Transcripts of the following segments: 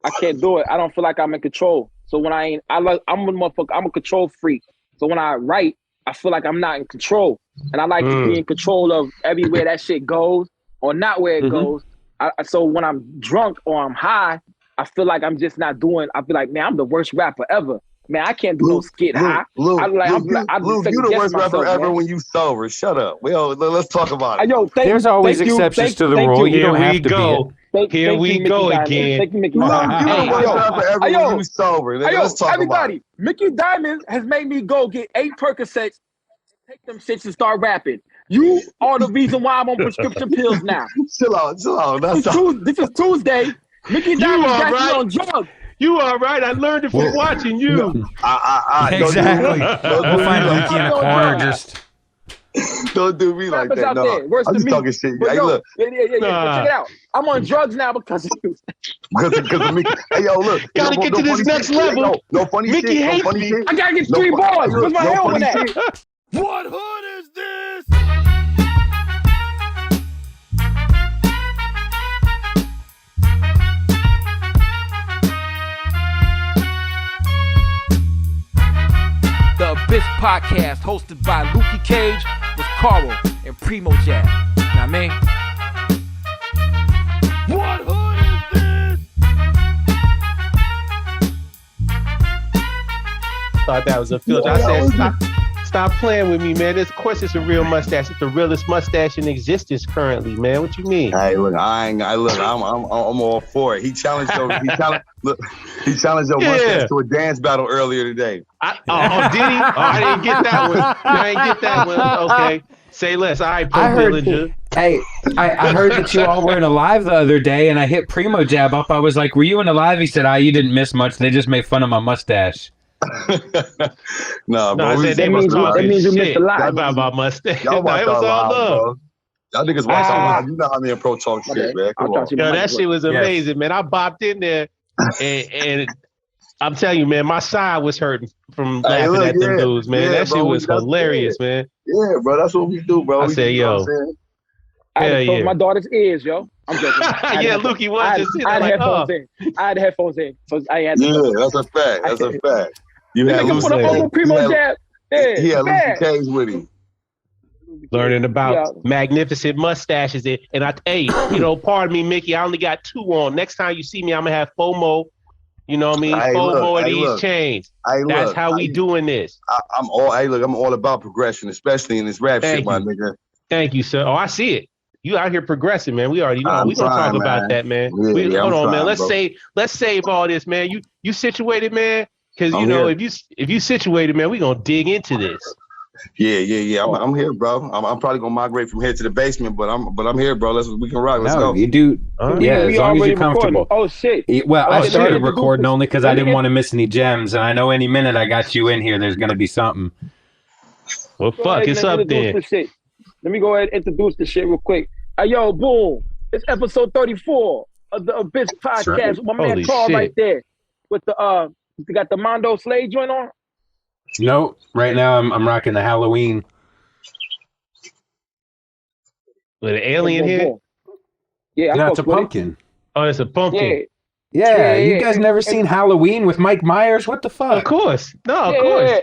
I can't do it. I don't feel like I'm in control. So when I'm a motherfucker. I'm a control freak. So when I write, I feel like I'm not in control, and I like to be in control of everywhere that shit goes or not where it goes. So when I'm drunk or I'm high, I feel like I'm just not doing. I feel like, man, I'm the worst rapper ever. Man, I can't do no skit high. Luke, you the worst rapper ever when you sober. Shut up. Well, let's talk about it. Yo, there's always exceptions to the rule. You don't have to be. Here we go again. Thank you, Mickey Luke, Diamond. you the worst rapper ever when you sober. Let's talk about it. Mickey Diamond has made me go get 8 Percocets, take them shits and start rapping. You are the reason why I'm on prescription pills now. Chill out. This is Tuesday. Mickey Diamond got me on drugs. You all right? I learned it from watching you. Exactly. We'll find Lukey in a corner. Just don't do me like that. No, I'm just talking shit. Hey, look. Yeah. Check it out. I'm on drugs now because of you. Because of Mickey. Hey, yo, look. Gotta get to this next level. No funny shit. Mickey hates me. I gotta get 3 bars. Where's my helmet at? What hood is this? The Abyss Podcast, hosted by Lukey Cage, with Karl and PrimoJAB. Know what I mean? What hood is this? Thought that was a filter. I said, stop playing with me, man. Of course, it's a real mustache. It's the realest mustache in existence currently, man. What you mean? Hey, look, I'm all for it. He challenged your mustache to a dance battle earlier today. Did he? I didn't get that one. Okay. Say less. All right, Dillinger. Hey, I heard that you all were in a live the other day, and I hit PrimoJAB up. I was like, were you in a live? He said, you didn't miss much. They just made fun of my mustache. No, I said they was talking shit about my mustache. Y'all It was all love. Y'all niggas watch all. You know how me and Pro talk shit, man. Come on. Yo, that shit was amazing, man. I bopped in there, and I'm telling you, man, my side was hurting from laughing at them dudes, man. That shit was hilarious, man. Yeah, bro, that's what we do, bro. I said, yo. I had to close my daughter's ears, yo. I'm joking. Yeah, Lukey was just sitting I had like, headphones in. I had headphones in, so I had. That's a fact. That's a fact. You had PrimoJAB. He had Lukey Cage with him. Learning about magnificent mustaches, and pardon me, Mickey. I only got 2 on. Next time you see me, I'm gonna have FOMO. You know what I mean? FOMO of these chains. That's how we doing this. I'm all about progression, especially in this rap shit, my nigga. Thank you, sir. Oh, I see it. You out here progressing, man. We already know. We gonna talk about that, man. Hold on, man. Let's save all this, man. You situated, man? Because if you situated, man, we gonna dig into this. Yeah. I'm here, bro. I'm probably gonna migrate from here to the basement, but I'm here, bro. We can rock. Let's go. You do. As long as you're comfortable. Oh shit. Well, I started recording only because I didn't want to miss any gems, and I know any minute I got you in here, there's gonna be something. Well, fuck, it's up there. Let me go ahead and introduce the shit real quick. Yo, boom. It's episode 34 of the Abyss Podcast with my man Karl right there. With the you got the Mondo Slade joint on? No, right now I'm rocking the Halloween. With an alien here? Yeah, no, it's a pumpkin. Oh, it's a pumpkin. Yeah, you guys never seen Halloween with Mike Myers? What the fuck? Of course. No, of course.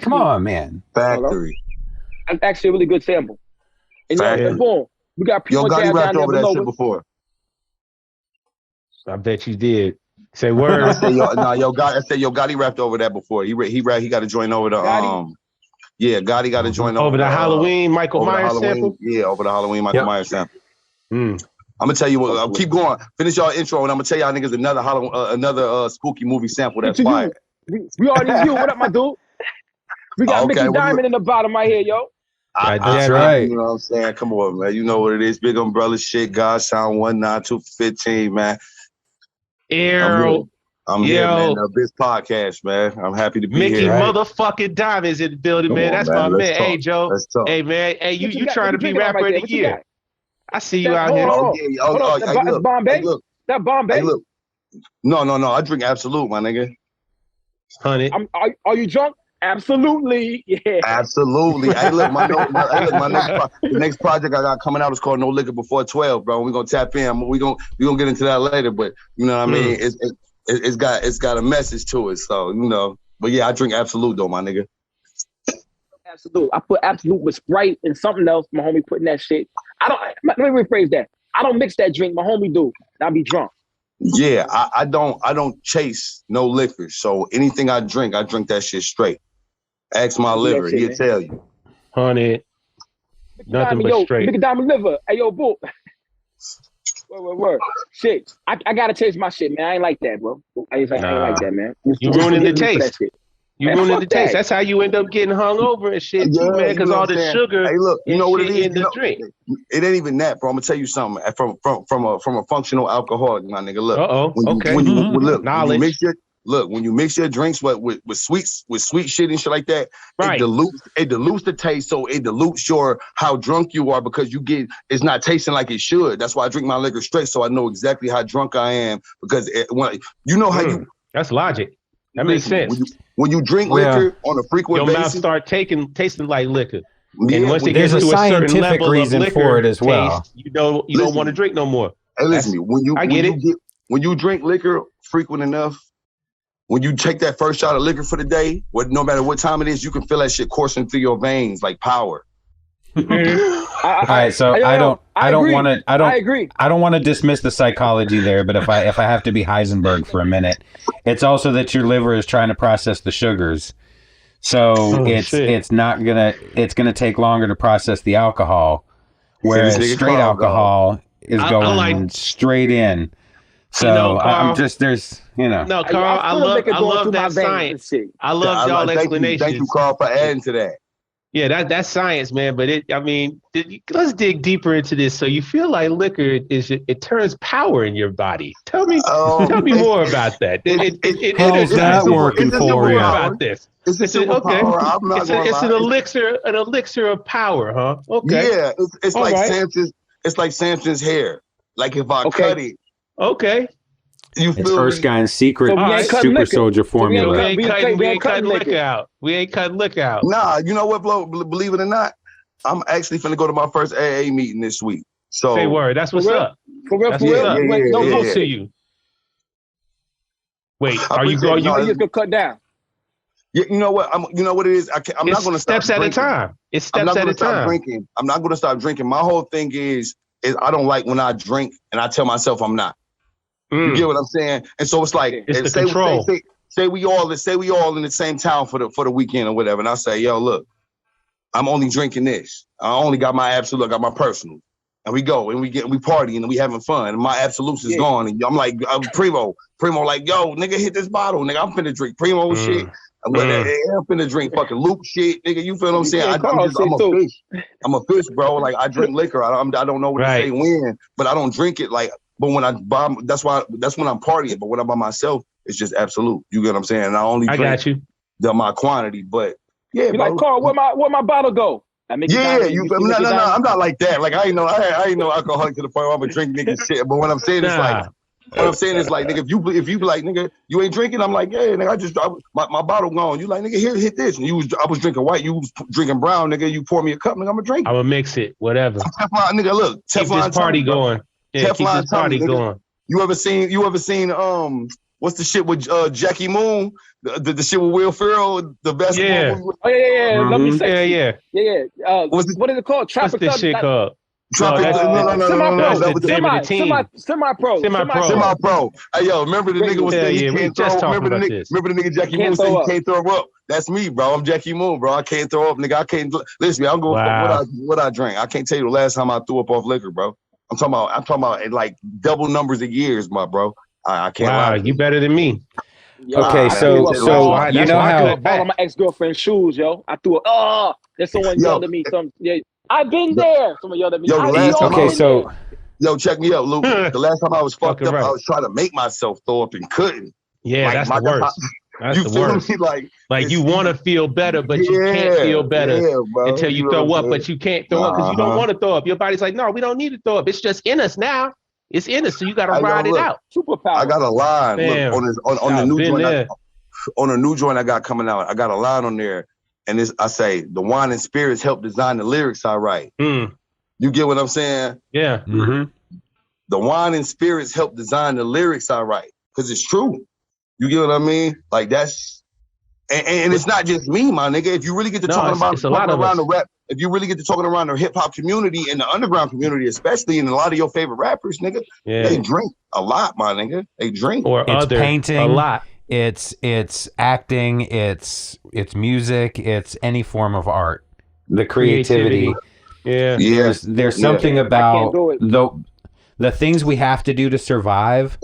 Come on, man. Factory. That's actually a really good sample. And boom, we got people Gotti rapped over that shit before. I bet you did. Say word. I said Gotti rapped over that before. He got to join over the Gotti got to join over the Halloween Michael Myers sample. Yeah, over the Halloween Michael Myers sample. I'm gonna tell you what. I'll keep going. Finish y'all intro, and I'm gonna tell y'all niggas another spooky movie sample that's fire. We already knew. What up, my dude? We got Mickey Diamond in the bottom right here, yo. That's right. You know what I'm saying? Come on, man. You know what it is. Big umbrella shit. God sound 19215, man. I'm here, man. This podcast, man. I'm happy to be Mickey here. Mickey motherfucking Diamond's in the building, man. That's my man. Hey, Joe. Hey, man. Hey, you trying to be rapper of the year? I see you out here. That's Bombay. That Bombay. No. I drink Absolute, my nigga. 100. Are you drunk? Absolutely, yeah. Absolutely. Hey, look, the next project I got coming out is called No Liquor Before 12, bro. We're gonna tap in. We gonna get into that later, but you know what I mean. It's got a message to it, so you know. But yeah, I drink Absolute though, my nigga. Absolute. I put Absolute with Sprite and something else. My homie putting that shit. Let me rephrase that. I don't mix that drink. My homie do. And I be drunk. Yeah, I don't chase no liquor. So anything I drink that shit straight. Ask my liver, he'll tell you. Honey, nothing but straight. Big Diamond liver. Hey, yo, boo. Word. Shit. I gotta taste my shit, man. I ain't like that, bro. I ain't like that, man. You ruining the taste. You ruining the taste. That's how you end up getting hungover and shit, too, man, because all the sugar you know what it is in the drink. It ain't even that, bro. I'm gonna tell you something. From a functional alcoholic, my nigga. Look. When you mix your drinks with sweet shit and shit like that, right. it dilutes the taste, so it dilutes how drunk you are because it's not tasting like it should. That's why I drink my liquor straight, so I know exactly how drunk I am because that's logic. That makes sense. When you drink liquor on a frequent basis, your mouth start tasting like liquor. Yeah, and once it there's gets a to a certain scientific level reason of liquor for it as well. Taste, you don't want to drink no more. Hey, listen to me. When you drink liquor frequent enough, when you take that first shot of liquor for the day, no matter what time it is, you can feel that shit coursing through your veins like power. All right, so I don't want to dismiss the psychology there, but if I have to be Heisenberg for a minute, it's also that your liver is trying to process the sugars, so it's gonna take longer to process the alcohol, whereas straight alcohol is going straight in. So Carl, No, Carl, I love that science. I love y'all explanations. Thank you, Karl, for adding to that. Yeah, that's science, man. But let's dig deeper into this. So you feel like liquor it turns power in your body. Tell me more about that. How's that working for you? About this. It's an elixir of power, huh? Okay. Yeah, it's like Samson's. It's like Samson's hair. Like if I cut it. Okay. It's Erskine's secret super soldier formula. We ain't cutting liquor out. We ain't cutting liquor out. Nah, you know what, bro? Believe it or not, I'm actually finna go to my first AA meeting this week. So say word. That's what's up. For real. Wait, don't go to you. Wait, are you going? You just gonna cut down. Yeah, you know what? You know what it is. I'm not gonna stop steps at a time. It's steps at a time. I'm not gonna stop drinking. My whole thing is I don't like when I drink and I tell myself I'm not. You get what I'm saying? And so it's like, it's the control. Say we all in the same town for the weekend or whatever, and I say, yo, look, I'm only drinking this. I only got my Absolute, I got my personal, and we go and we partying and we having fun. And my Absolutes is gone, and I'm like, Primo, like, yo, nigga, hit this bottle, nigga. I'm finna drink Primo shit. I'm finna drink fucking Luke shit, nigga. You feel what I'm saying? I'm a fish, bro. Like I drink liquor. I don't know what to say when, but I don't drink it like. But when that's when I'm partying. But when I'm by myself, it's just Absolute. You get what I'm saying? And I only drink my quantity. But yeah, you're like, Karl, where my bottle go? You feel me? No, I'm not like that. Like I ain't no alcoholic to the point where I'm a drink nigga shit. But what I'm saying is like. What I'm saying is like, nigga, if you be like, nigga, you ain't drinking, I'm like, yeah, nigga, my bottle gone. You like, nigga, here, hit this. And I was drinking white, you was drinking brown, nigga. You pour me a cup, nigga, I'm a drink. I'm gonna mix it, whatever. Teflon, nigga, look, keep this party going. Yeah, keep this party going. You ever seen what's the shit with Jackie Moon? The shit with Will Ferrell, the basketball movie? Oh yeah. Let me say. Yeah. What is it called? What's this shit called? Semi-pro. Hey, yo, remember the nigga was saying he can't throw up? Remember the nigga Jackie Moon saying he can't throw up? That's me, bro. I'm Jackie Moon, bro. I can't throw up, nigga. I can't. Listen, I'm going for what I drank. I can't tell you the last time I threw up off liquor, bro. I'm talking about like double numbers of years, my bro. I can't lie. You better than me. Okay, so you know how all of my ex-girlfriend's shoes, yo. I threw it. There's someone yelled at me. I've been there. Someone yelled at me. Yo, check me out, Luke. The last time I was fucked up, I was trying to make myself throw up and couldn't. Yeah, that's the worst. That's the worst. Like you want to feel better, but you can't feel better until you throw up, but you can't throw up because you don't want to throw up. Your body's like, no, we don't need to throw up. It's just in us now. It's in us, so you got to ride it out. Superpower. I got a line on the new joint. on a new joint I got coming out, I got a line on there, and I say the wine and spirits help design the lyrics I write. You get what I'm saying? Yeah. The wine and spirits help design the lyrics I write, because it's true. You get what I mean? Like that's, and it's not just me, my nigga. If you really get to talking around the rap, if you really get to talking around the hip hop community and the underground community, especially, and a lot of your favorite rappers, nigga, they drink a lot, my nigga. They drink. Or it's painting a lot. It's acting. It's music. It's any form of art. The creativity. Yeah. There's something about the things we have to do to survive.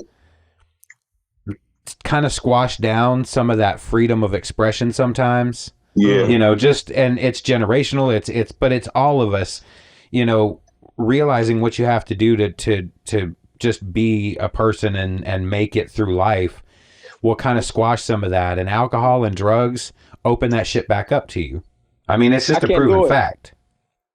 Kind of squash down some of that freedom of expression sometimes. You know, and it's generational. But it's all of us, you know, realizing what you have to do to just be a person and make it through life will kind of squash some of that. And alcohol and drugs open that shit back up to you. I mean, it's just a proven fact.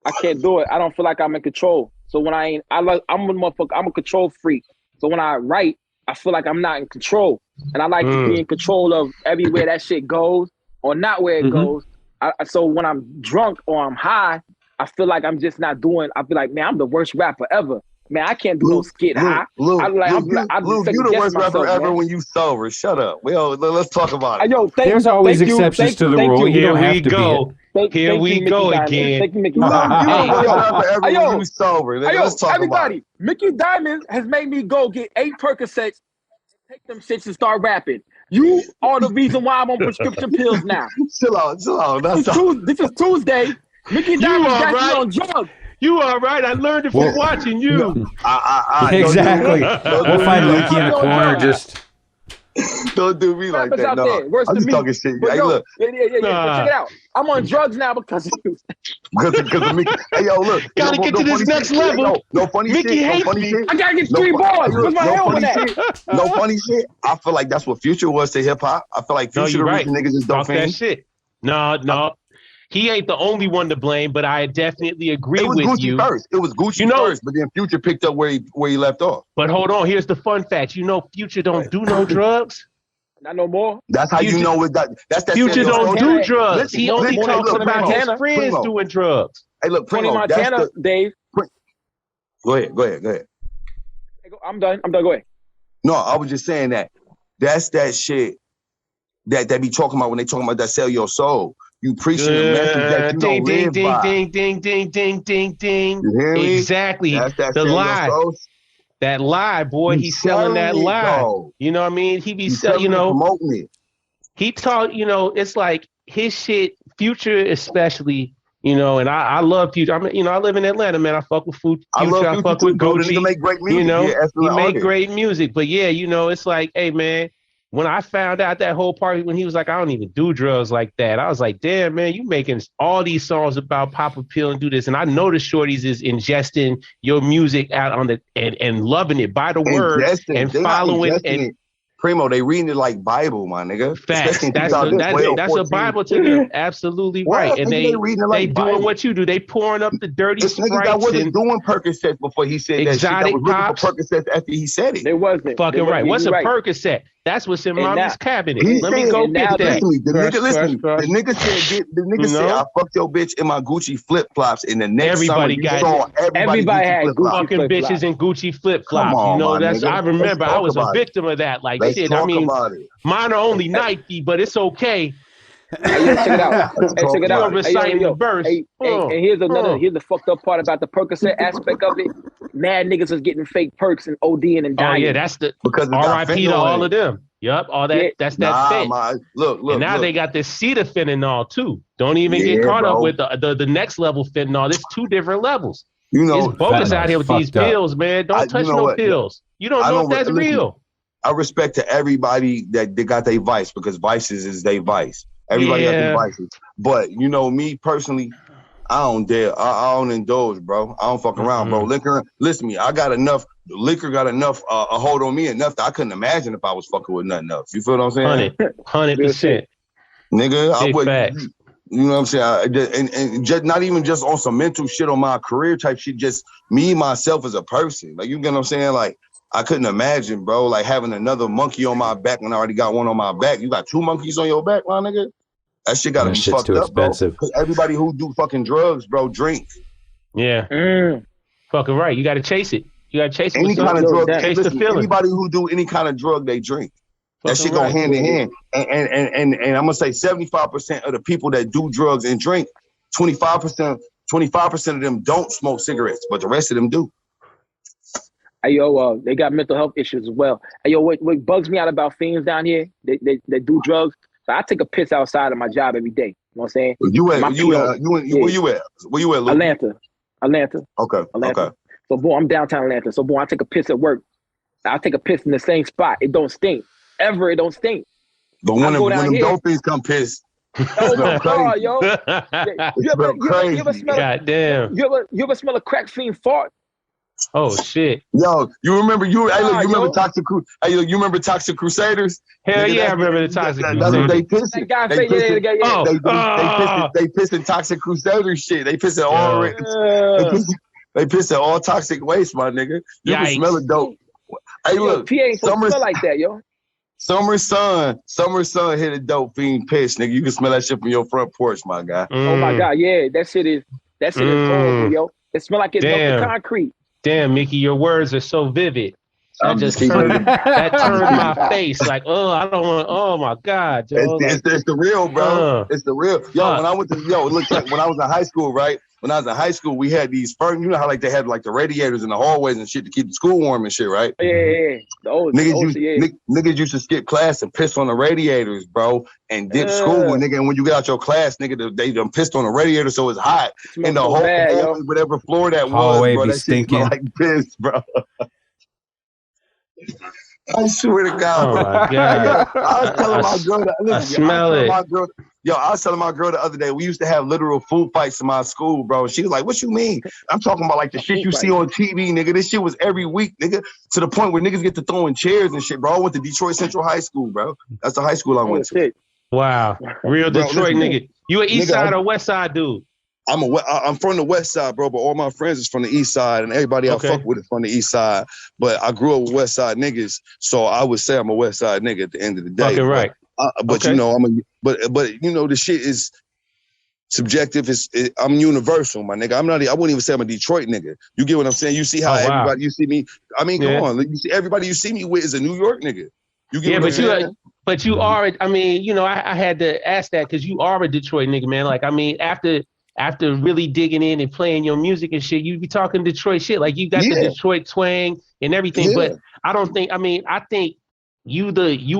I can't do it. I don't feel like I'm in control. So when I'm a control freak. So when I write, I feel like I'm not in control. And I like to be in control of everywhere that shit goes or not where it goes. So when I'm drunk or I'm high, I feel like I'm just not doing, I feel like, man, I'm the worst rapper ever. Man, I can't do no skit high. Luke, you the worst rapper ever when you sober. Shut up. Well, let's talk about it. There's always exceptions to the rule. You don't have to be. Here we go again. Thank you, Mickey Diamond. You the worst rapper ever when you sober. Let's talk about it. Mickey Diamond has made me go get 8 Percocets, take them shits and start rapping. You are the reason why I'm on prescription pills now. Chill out. This is Tuesday. Mickey Diamond got me on drugs. You all right? I learned it from watching you. Exactly. We'll find Lukey in the corner. Just don't do me like that. No, I'm just talking shit. Hey, look. Yeah. Check it out. I'm on drugs now because of you. Because of Mickey. Hey, yo, look. Gotta get to this next level. No funny shit. Mickey hates me. I gotta get 3 bars. Where's my helmet at? No funny shit. I feel like that's what Future was to hip hop. I feel like Future the reason niggas is dope that shit. No. He ain't the only one to blame, but I definitely agree with you. It was Gucci first, but then Future picked up where he left off. But hold on, here's the fun fact. You know Future don't do no drugs? Not no more. That's how you know that's that Future don't do drugs. He only talks about his friends doing drugs. Hey, look, Tony Montana, Dave. Go ahead. I'm done. Go ahead. No, I was just saying that's that shit that they be talking about when they talking about that sell your soul. You preaching the message that you don't live by. Ding. You hear me? Exactly. The lie. That lie, boy. He's selling that lie. Bro. You know what I mean? He be selling, promoting it. He taught, it's like his shit, Future especially, and I love Future. I live in Atlanta, man. I fuck with Future. I fuck with Gucci. He make great music. He make great music. But yeah, it's like, hey, man, when I found out that whole part, when he was like, I don't even do drugs like that, I was like, damn, man, you making all these songs about pop a pill and do this. And I know the shorties is ingesting your music out on and loving it by the word and following and Primo, they reading it like Bible, my nigga. Facts. That's a Bible to them. Absolutely right. And they doing what you do. They pouring up the dirty Sprites. I wasn't doing Percocets before he said that shit. I was looking for Percocets after he said it. It wasn't. Fucking right. What's a Percocet? That's what's in mommy's cabinet. Let me go get that. The nigga said, I fucked your bitch in my Gucci flip flops. In the next summer, everybody had fucking bitches in Gucci flip flops. I remember I was a victim of that. Like shit. I mean, mine are only Nike, but it's okay. Hey, check it out. Check it out. Reciting the verse. And here's the fucked up part about the Percocet aspect of it. Mad niggas was getting fake perks and ODing and dying. Oh yeah, that's the RIP to all of them. Yup, all that. That's that fake. Look. And now they got this fentanyl too. Don't even get caught up with the next level fentanyl. There's 2 different levels. It's bogus out here with these pills, man. Don't touch no pills. You don't know if that's real. I respect to everybody that they got their vice, because vices is their vice. Everybody got their vices. But me personally, I don't dare. I don't indulge, bro. I don't fuck around, bro. Liquor, listen to me. I got enough. Liquor got enough a hold on me enough that I couldn't imagine if I was fucking with nothing else. You feel what I'm saying? 100%. Nigga, I would. You know what I'm saying? And just not even just on some mental shit on my career type shit. Just me myself as a person. Like, you get what I'm saying? Like, I couldn't imagine, bro, like having another monkey on my back when I already got one on my back. You got 2 monkeys on your back, my nigga? That shit gotta be fucked up, expensive. Bro. Because everybody who do fucking drugs, bro, drink. Yeah. Fucking right. You gotta chase it. You gotta chase it. Any kind of drug. Chase the feeling. Anybody who do any kind of drug, they drink. That shit go hand in hand. And I'm gonna say 75% of the people that do drugs and drink, 25% of them don't smoke cigarettes, but the rest of them do. Hey, yo, they got mental health issues as well. Hey, yo, what bugs me out about fiends down here, they do drugs. So I take a piss outside of my job every day. You know what I'm saying? Where you at? Where you at, Luke? Atlanta. Okay. So, boy, I'm downtown Atlanta. So, boy, I take a piss at work. I take a piss in the same spot. It don't stink. It don't stink. But when them dolphins come piss, oh my God, yo! You ever smell? Goddamn! You ever smell a crack fiend fart? Oh shit! Yo, you remember remember Toxic Crusaders? Hey, you remember Toxic Crusaders? Hell yeah, I remember the Toxic Crusaders. That's what they pissing. They pissing Toxic Crusaders shit. They pissing all. They piss at all toxic waste, my nigga. You can smell it dope. Hey, look, PA ain't supposed to smell like that, yo. Summer sun hit a dope fiend piss, nigga. You can smell that shit from your front porch, my guy. Oh my God, yeah, that shit is horrible, yo. It smell like it's melted concrete. Damn, Mickey, your words are so vivid. That turned my face like, I don't want. Oh my God, Joe. It's the real, bro. It's the real. Yo, when I went to it looks like when I was in high school, right? When I was in high school, we had these firm. You know how like they had like the radiators in the hallways and shit to keep the school warm and shit, right? Yeah. Niggas used to skip class and piss on the radiators, bro, and dip school. And when you get out your class, nigga, they done pissed on the radiator so it's hot. And the whole hallway, whatever floor that hallway was, bro, that shit smelled like piss, bro. I swear to God, bro. My God. I was telling my girl I smell it. I was telling my girl the other day, we used to have literal food fights in my school, bro. She was like, what you mean? I'm talking about like the shit you see on TV, nigga. This shit was every week, nigga, to the point where niggas get to throwing chairs and shit, bro. I went to Detroit Central High School, bro. That's the high school I went to. Wow. Real Detroit nigga. You an east side or west side dude? I'm from the west side, bro, but all my friends is from the east side, and everybody I fuck with is from the east side. But I grew up with west side niggas, so I would say I'm a west side nigga at the end of the day. Okay, right. But you know, but you know, the shit is subjective. I'm universal, my nigga. I wouldn't even say I'm a Detroit nigga. You get what I'm saying? You see how everybody you see me. I mean, come on, you see everybody you see me with is a New York nigga. You get what I'm saying? But you are. I mean, you know, I had to ask that because you are a Detroit nigga, man. Like, I mean, after really digging in and playing your music and shit, you be talking Detroit shit. Like you got the Detroit twang and everything. Yeah. But I don't think, I think you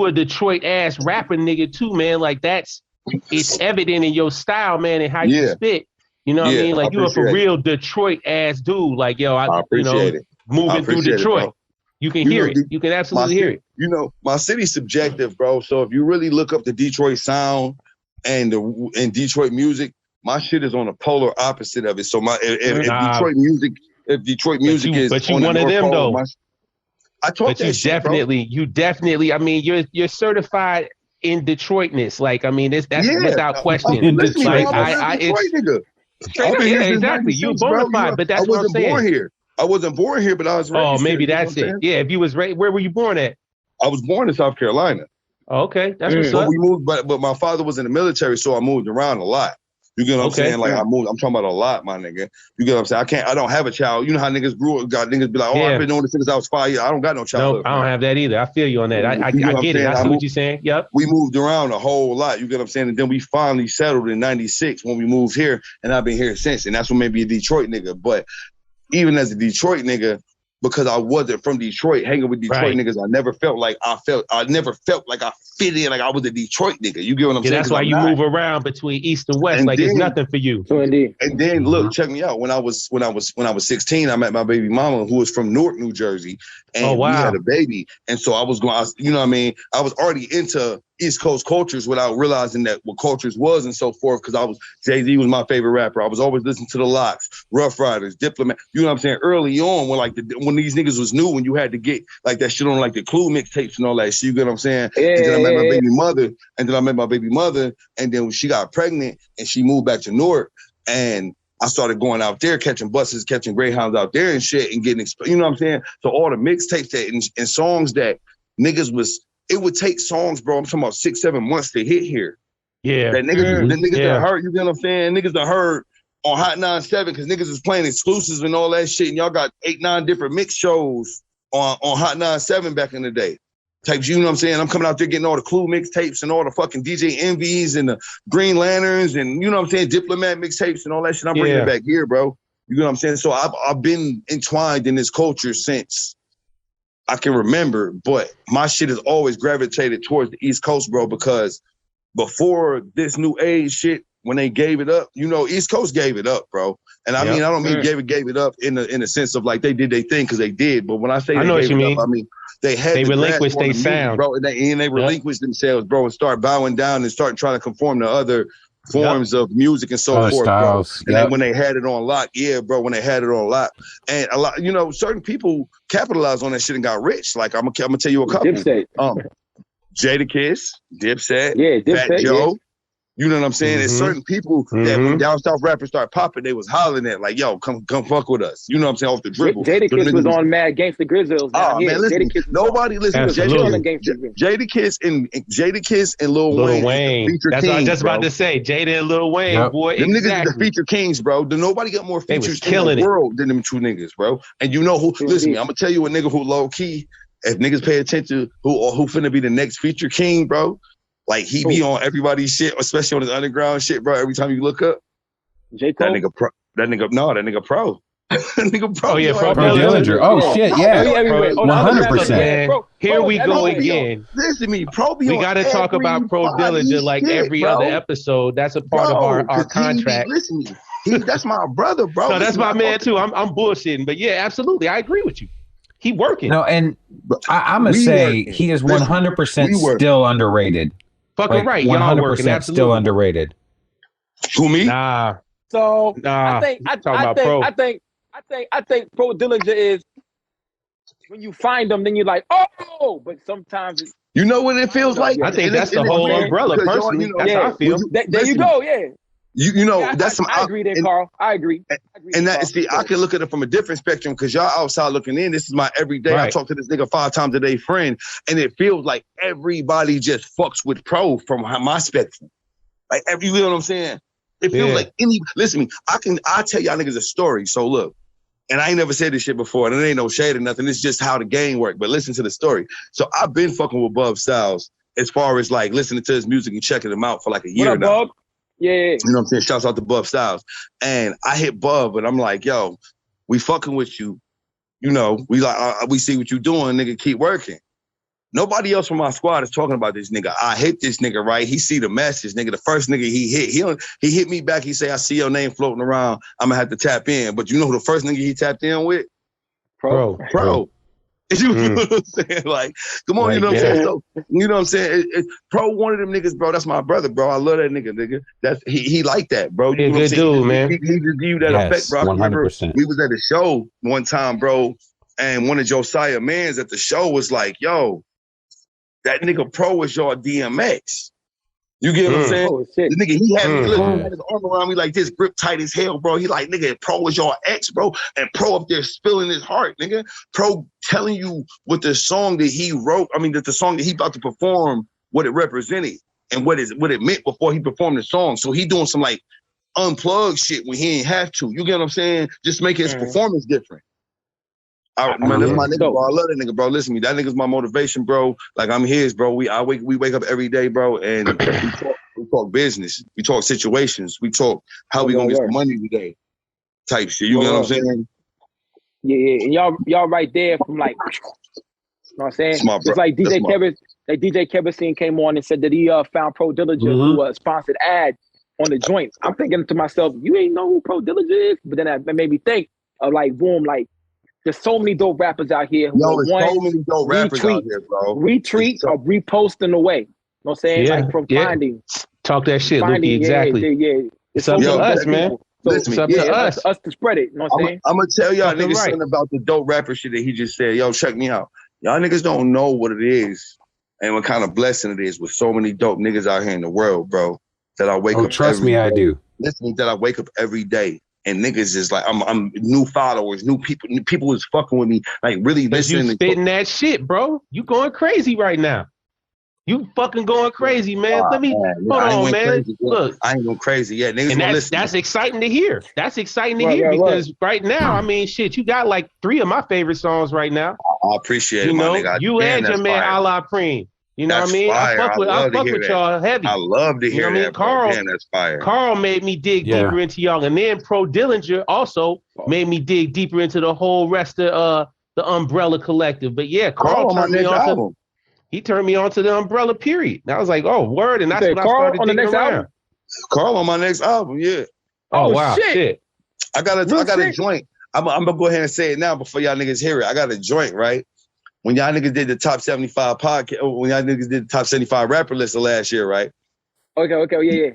a Detroit ass rapper nigga too, man. Like it's evident in your style, man, and how you spit. You know what I mean? Like you are a real Detroit ass dude. Like, yo, I appreciate it. Moving through Detroit. You can hear it. You can absolutely hear it. You know, my city's subjective, bro. So if you really look up the Detroit sound and Detroit music, my shit is on the polar opposite of it. So if Detroit music is, but you one of them though. I told you you definitely. I mean, you're certified in Detroitness. Like, I mean, that's without question. Exactly. You bona fide, but that's what I'm saying. I wasn't born here, but I was raised. Oh, maybe that's it. Yeah, if you was raised, where were you born at? I was born in South Carolina. Oh, okay, that's what's up. We moved, but my father was in the military, so I moved around a lot. You get what I'm saying? Like I'm talking about a lot, my nigga. You get what I'm saying? I don't have a child. You know how niggas grew up, niggas be like, I've been doing this since I was 5 years. I don't got no child. No, I don't have that either. I feel you on that. I get it. I see what you're saying. Yep. We moved around a whole lot. You get what I'm saying? And then we finally settled in 96 when we moved here, and I've been here since. And that's what made me a Detroit nigga. But even as a Detroit nigga, because I wasn't from Detroit, hanging with Detroit niggas, I never felt like I fit in, like I was a Detroit nigga. You get what I'm saying? That's why you move around between East and West, and like it's nothing for you. And then look, check me out. When I was 16, I met my baby mama who was from Newark, New Jersey, and we had a baby. And so I was going, you know what I mean? I was already into East Coast cultures without realizing that what cultures was and so forth, because Jay-Z was my favorite rapper. I was always listening to the Locks, Rough Riders, Diplomat. You know what I'm saying? Early on, when these niggas was new, when you had to get like that shit on like the Clue mixtapes and all that shit. You get what I'm saying? And then I met my baby mother, and then she got pregnant and she moved back to Newark. And I started going out there, catching buses, catching Greyhounds out there and shit, and getting, you know what I'm saying? So all the mixtapes and songs that niggas was, it would take songs, bro. I'm talking about 6-7 months to hit here. Yeah. That niggas, the niggas that heard, you know what I'm saying? Niggas that heard on Hot 97 because niggas was playing exclusives and all that shit, and y'all got 8-9 different mix shows on Hot 97 back in the day. Types, you know what I'm saying? I'm coming out there getting all the Clue mixtapes and all the fucking DJ Envies and the Green Lanterns and, you know what I'm saying, Diplomat mixtapes and all that shit. I'm bringing it back here, bro. You know what I'm saying? So I've been entwined in this culture since I can remember, but my shit has always gravitated towards the East Coast, bro, because before this new age shit, when they gave it up, you know, East Coast gave it up, bro. And I mean, I don't mean gave it up in the sense of like they did their thing because they did. But when I say I know what you mean. I mean they relinquished their sound, bro, and they relinquished themselves, bro, and start bowing down and start trying to conform to other forms of music and so forth, styles, bro. And then when they had it on lock, when they had it on lock, and a lot, you know, certain people capitalized on that shit and got rich. Like I'm gonna tell you a couple. Dipset. Jadakiss, Dipset, Fat Joe. You know what I'm saying? There's certain people that when down south rappers start popping, they was holding at like, yo, come fuck with us. You know what I'm saying? Off the dribble. Jadakiss was on Mad Gangsta Grizzles. Oh man, listen, nobody listen to Jadakiss and Lil Wayne. That's what I was just about to say. Jada and Lil Wayne, boy. Them niggas are the feature kings, bro. Nobody got more features in the world than them two niggas, bro. And you know who? Listen, I'm gonna tell you a nigga who low key. If niggas pay attention, who finna be the next feature king, bro. Like he be on everybody's shit, especially on his underground shit, bro. Every time you look up, J. Cole? that nigga pro. That nigga pro. Oh yeah, Pro Dillinger. Oh shit, yeah, 100%. Here we go again. Listen to me, Pro. We got to talk about Pro Dillinger like every other episode. That's a part of our contract. Listen to me, that's my brother, bro. No, that's my man too. I'm bullshitting, but yeah, absolutely, I agree with you. He working. No, and I'm gonna say he is 100% still underrated. Fucking right, y'all working. Absolutely still underrated. Who, me? Nah. I think Pro Dillinger is when you find them, then you're like, oh, but sometimes it's, you know what it feels like. I think that's the whole umbrella. Personally, that's how I feel. There you go. Yeah. You know, that's some. I agree there, Karl. I agree. And that, see, I can look at it from a different spectrum because y'all outside looking in. This is my everyday. Right. I talk to this nigga 5 times a day friend, and it feels like everybody just fucks with Pro from my spectrum. Like you know what I'm saying? It feels like listen to me. I tell y'all niggas a story. So look, and I ain't never said this shit before, and it ain't no shade or nothing. It's just how the game works. But listen to the story. So I've been fucking with Bub Styles as far as like listening to his music and checking him out for like a year now. Bub? Yeah. You know what I'm saying? Shouts out to Bub Styles. And I hit Bub and I'm like, yo, we fucking with you. You know, we see what you doing, nigga, keep working. Nobody else from my squad is talking about this nigga. I hit this nigga, right? He see the message, nigga. The first nigga he hit me back. He say, I see your name floating around. I'm gonna have to tap in. But you know who the first nigga he tapped in with? Pro. You know what I'm saying? Like, come on, you know what I'm saying? So, you know what I'm saying? Pro, one of them niggas, bro. That's my brother, bro. I love that nigga. That's he like that, bro. You know good dude, man. He just give you that effect, bro. 100%. We was at a show one time, bro, and one of Josiah mans at the show was like, yo, that nigga Pro is your DMX. You get what I'm saying? Oh, the nigga, he had his arm around me like this, grip tight as hell, bro. He like, nigga, Pro is your ex, bro. And Pro up there spilling his heart, nigga. Pro telling you what the song that he wrote, that the song that he about to perform, what it represented and what it meant before he performed the song. So he doing some like unplugged shit when he ain't have to. You get what I'm saying? Just making his performance different. Man, that's my nigga, bro. I love that nigga, bro. Listen to me, that nigga's my motivation, bro. Like I'm his, bro. We wake up every day, bro, and we talk business, we talk situations, we talk how we gonna get some money today, type shit. You know what I'm saying? Yeah. And y'all right there from like, you know what I'm saying? It's like DJ Kebesin came on and said that he found Pro Dillinger who sponsored ads on the joints. I'm thinking to myself, you ain't know who Pro Dillinger is, but then that made me think of like, boom, like. There's so many dope rappers out here who so many dope rappers out here, bro. Retweet or reposting away. You know what I'm saying? Yeah, like from finding. Talk that shit, Lukey, exactly. Yeah. It's up to us, man. So, it's up to us to spread it. You know what I'm saying? I'm going to tell y'all niggas something about the dope rapper shit that he just said. Yo, check me out. Y'all niggas don't know what it is and what kind of blessing it is with so many dope niggas out here in the world, bro, that I wake up trust me, I do. Listen, that I wake up every day and niggas is like, I'm new followers, new people is fucking with me, like really listening. You spitting that shit, bro. You going crazy right now. You fucking going crazy, man. Let me hold on, man. Crazy, look, I ain't going crazy. Yeah, niggas. And that's exciting to hear. That's exciting to hear because right now, I mean, shit, you got like 3 of my favorite songs right now. I appreciate it, my nigga. You and your man, A La Prim. You know what I mean? Fire. I fuck with y'all heavy. I love to hear that. Carl, damn, that's fire. Carl made me dig deeper into y'all, and then Pro Dillinger also made me dig deeper into the whole rest of the Umbrella Collective. But yeah, Carl turned me on to. He turned me on to the Umbrella period. And I was like, oh, word. And that's when Carl I started on the digging next around. album. Carl on my next album, yeah. Oh wow, shit. I got a joint. I'm gonna go ahead and say it now before y'all niggas hear it. I got a joint, right? When y'all niggas did the top 75 podcast, when y'all niggas did the top 75 rapper list of last year, right? Okay, yeah.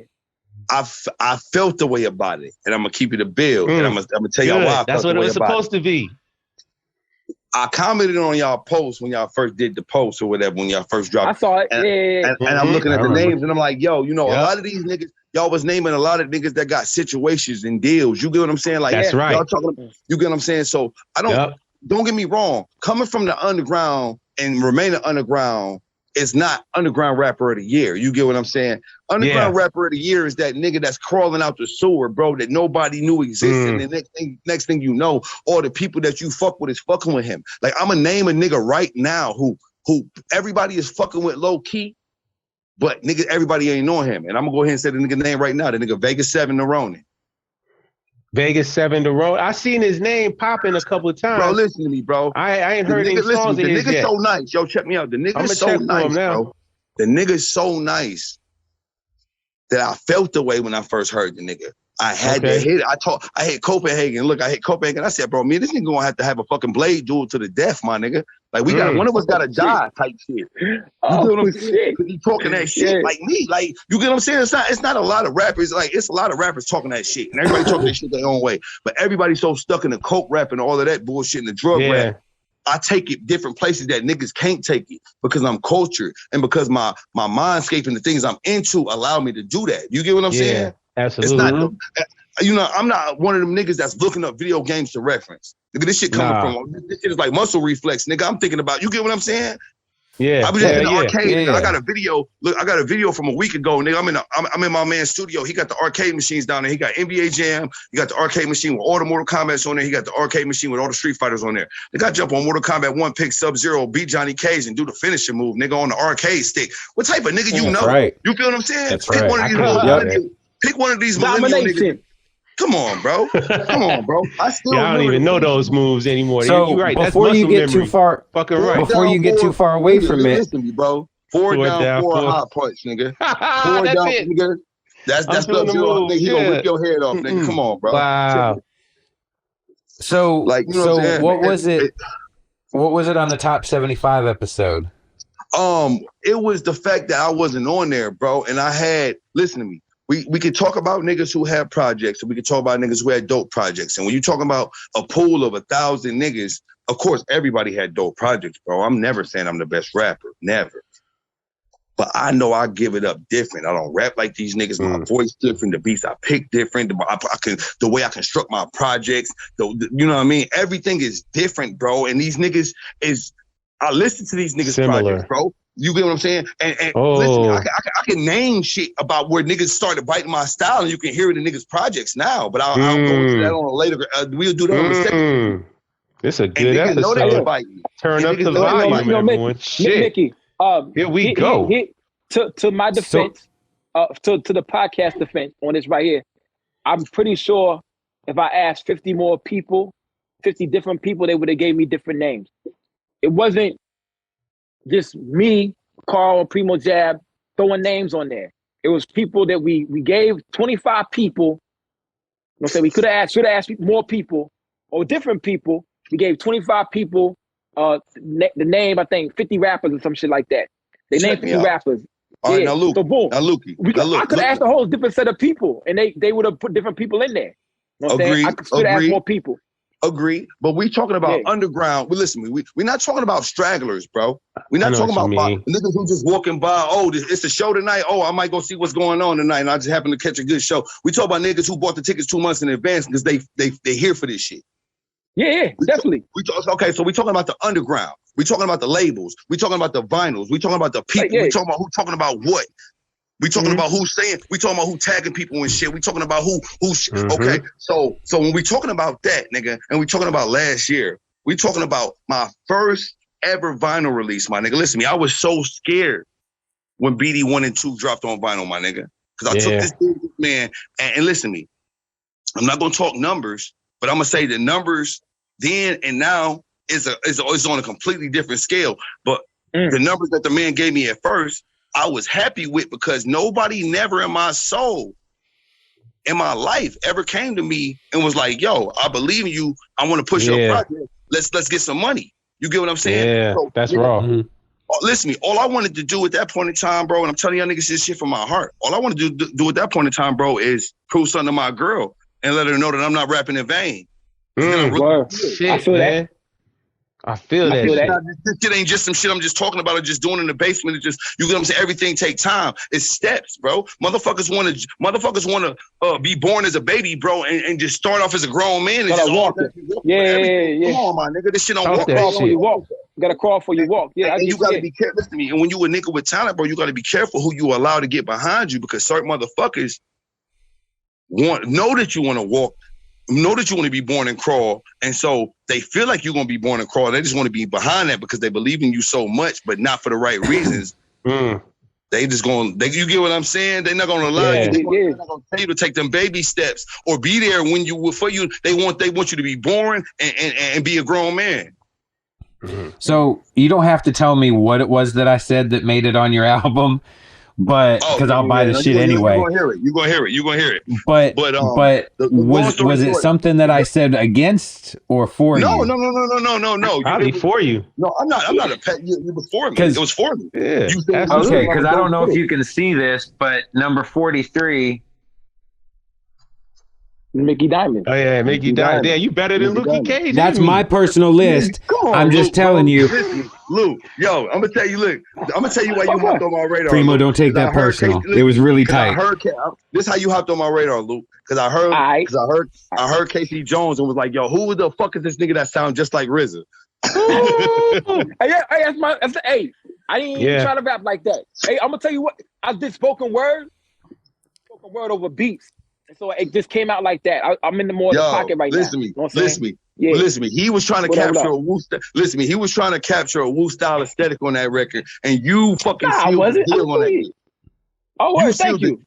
I felt the way about it, and I'm gonna keep it a bill, and I'm gonna tell y'all why. That's what it was supposed to be. I commented on y'all post when y'all first did the post or whatever, when y'all first dropped. I saw it. And I'm looking at the names and I'm like, yo, you know, a lot of these niggas, y'all was naming a lot of niggas that got situations and deals. You get what I'm saying? Like, that's right. Y'all talking, you get what I'm saying? So I don't get me wrong. Coming from the underground and remaining underground is not underground rapper of the year. You get what I'm saying? Underground rapper of the year is that nigga that's crawling out the sewer, bro, that nobody knew existed. And next thing you know, all the people that you fuck with is fucking with him. Like, I'm gonna name a nigga right now who everybody is fucking with low key, but nigga, everybody ain't know him. And I'm gonna go ahead and say the nigga name right now, the nigga Vegas 7 Neroni. Vegas 7 to roll. I seen his name popping a couple of times. Bro, listen to me, bro. I ain't heard any songs of his yet. The nigga's so nice. Yo, check me out. The nigga's so nice, bro. The nigga's so nice that I felt the way when I first heard the nigga. I had to hit it. I hit Copenhagen. Look, I hit Copenhagen. I said, bro, man, this nigga gonna have a fucking blade duel to the death, my nigga. Like, we got one of us gotta die type shit. You get what I'm saying? Cause he talking that shit like me. Like, you get what I'm saying? It's not a lot of rappers. Like, it's a lot of rappers talking that shit. And everybody talking that shit their own way. But everybody's so stuck in the coke rap and all of that bullshit and the drug rap. I take it different places that niggas can't take it because I'm cultured and because my mindscape and the things I'm into allow me to do that. You get what I'm saying? Absolutely. It's not, you know, I'm not one of them niggas that's looking up video games to reference. Nigga, this shit coming from, this shit is like muscle reflex, nigga. I'm thinking about, you get what I'm saying? Yeah. I was just in the arcade. I got a video. Look, I got a video from a week ago, nigga. I'm in my man's studio. He got the arcade machines down there. He got NBA Jam. He got the arcade machine with all the Mortal Kombats on there. He got the arcade machine with all the Street Fighters on there. Nigga, I jump on Mortal Kombat 1, pick Sub-Zero, beat Johnny Cage, and do the finishing move, nigga, on the arcade stick. What type of nigga you know? Right. You feel what I'm saying? That's pick right. one of these pick one of these millennial niggas. Come on, bro. Come on, bro. I don't even know those moves anymore. So you're right. Before you get too far, before you get too far away from it, listen to me, bro. Four down, four hot punch, nigga. Four down, nigga. That's Sub-Zero. He gonna rip your head off, nigga. Come on, bro. Wow. So, like, you know what was it? What was it on the top 75 episode? It was the fact that I wasn't on there, bro, and I had. Listen to me. We could talk about niggas who had projects, and we could talk about niggas who had dope projects. And when you're talking about a pool of 1,000 niggas, of course, everybody had dope projects, bro. I'm never saying I'm the best rapper, never. But I know I give it up different. I don't rap like these niggas. My voice different. The beats I pick different. The way I construct my projects. You know what I mean? Everything is different, bro. And these niggas is. I listen to these niggas' projects, bro. You get what I'm saying? And listen, I can name shit about where niggas started biting my style, and you can hear it in niggas' projects now. But I'll go into that on a later. We'll do that on the second. It's a good episode. Turn up the volume, everyone. Shit. Mickey, here we go. To my defense, to the podcast defense on this right here, I'm pretty sure if I asked 50 more people, 50 different people, they would have gave me different names. It wasn't just me, Karl, and PrimoJAB throwing names on there. It was people that we gave 25 people. You know, we should have asked more people or different people. We gave 25 people the name, I think 50 rappers or some shit like that. They named 50 rappers. All right, now Lukey. So boom. Now Lukey. I could have asked a whole different set of people, and they would have put different people in there. You know what I'm saying? I could have asked more people. Agree, but we talking about underground. Well, listen, we're not talking about stragglers, bro. We're not talking about niggas who just walking by. Oh, it's a show tonight. Oh, I might go see what's going on tonight, and I just happen to catch a good show. We talk about niggas who bought the tickets 2 months in advance because they here for this shit. Yeah, definitely. Okay, so we talking about the underground. We talking about the labels. We talking about the vinyls. We talking about the people. We talking about who talking about what. We talking about who's saying, we talking about who tagging people and shit. We talking about okay. So when we talking about that, nigga, and we talking about last year, we talking about my first ever vinyl release, my nigga. Listen to me, I was so scared when BD 1 and 2 dropped on vinyl, my nigga. Because I took this dude, man, and listen to me. I'm not gonna talk numbers, but I'm gonna say the numbers then and now is on a completely different scale. But the numbers that the man gave me at first, I was happy with, because nobody never in my soul, in my life, ever came to me and was like, yo, I believe in you. I want to push your project. Let's get some money. You get what I'm saying? Yeah, so, that's raw. Listen to me, all I wanted to do at that point in time, bro, and I'm telling y'all niggas this shit from my heart. All I wanted to do at that point in time, bro, is prove something to my girl and let her know that I'm not rapping in vain. Shit, I feel that. I feel that. This shit ain't just some shit I'm just talking about or just doing in the basement. It just, you get what I'm saying? Everything take time. It's steps, bro. Motherfuckers want to be born as a baby, bro, and just start off as a grown man. And just walk. Yeah. Come on, my nigga. This shit don't walk. Crawl for you walk. You gotta crawl for you walk. Yeah, and you gotta be careful. Listen to me. And when you a nigga with talent, bro, you gotta be careful who you allow to get behind you, because certain motherfuckers know that you want to walk. Know that you want to be born and crawl, and so they feel like you're gonna be born and crawl. They just want to be behind that because they believe in you so much, but not for the right reasons. They just you get what I'm saying? They're not gonna allow you. They're not gonna tell you to take them baby steps or be there when you for you. They want you to be born and be a grown man. So you don't have to tell me what it was that I said that made it on your album. But because I'll buy the shit anyway. You're gonna hear it. But was it something that I said against or for you? No. Probably for you. No, I'm not a pet. You before me. It was for me. Yeah. Okay, because I don't know if you can see this, but number 43. Mickey Diamond. Oh yeah, Mickey Diamond. Yeah, you better than Lukey Cage. That's my personal list. I'm just telling you. Luke, yo, I'm gonna tell you. Look, I'm gonna tell you why you hopped on my radar. Primo, don't take that personal. It was really tight. This is how you hopped on my radar, Luke. Because I heard Casey Jones and was like, yo, who the fuck is this nigga that sounds just like RZA? Hey, I didn't even try to rap like that. Hey, I'm gonna tell you what. I did spoken word over beats. So it just came out like that. I'm in the pocket right now. Listen to me. Listen to me. He was trying to capture a Wu. Listen to me. He was trying to capture a Wu style aesthetic on that record, and you fucking sealed the deal on that. Oh, thank you.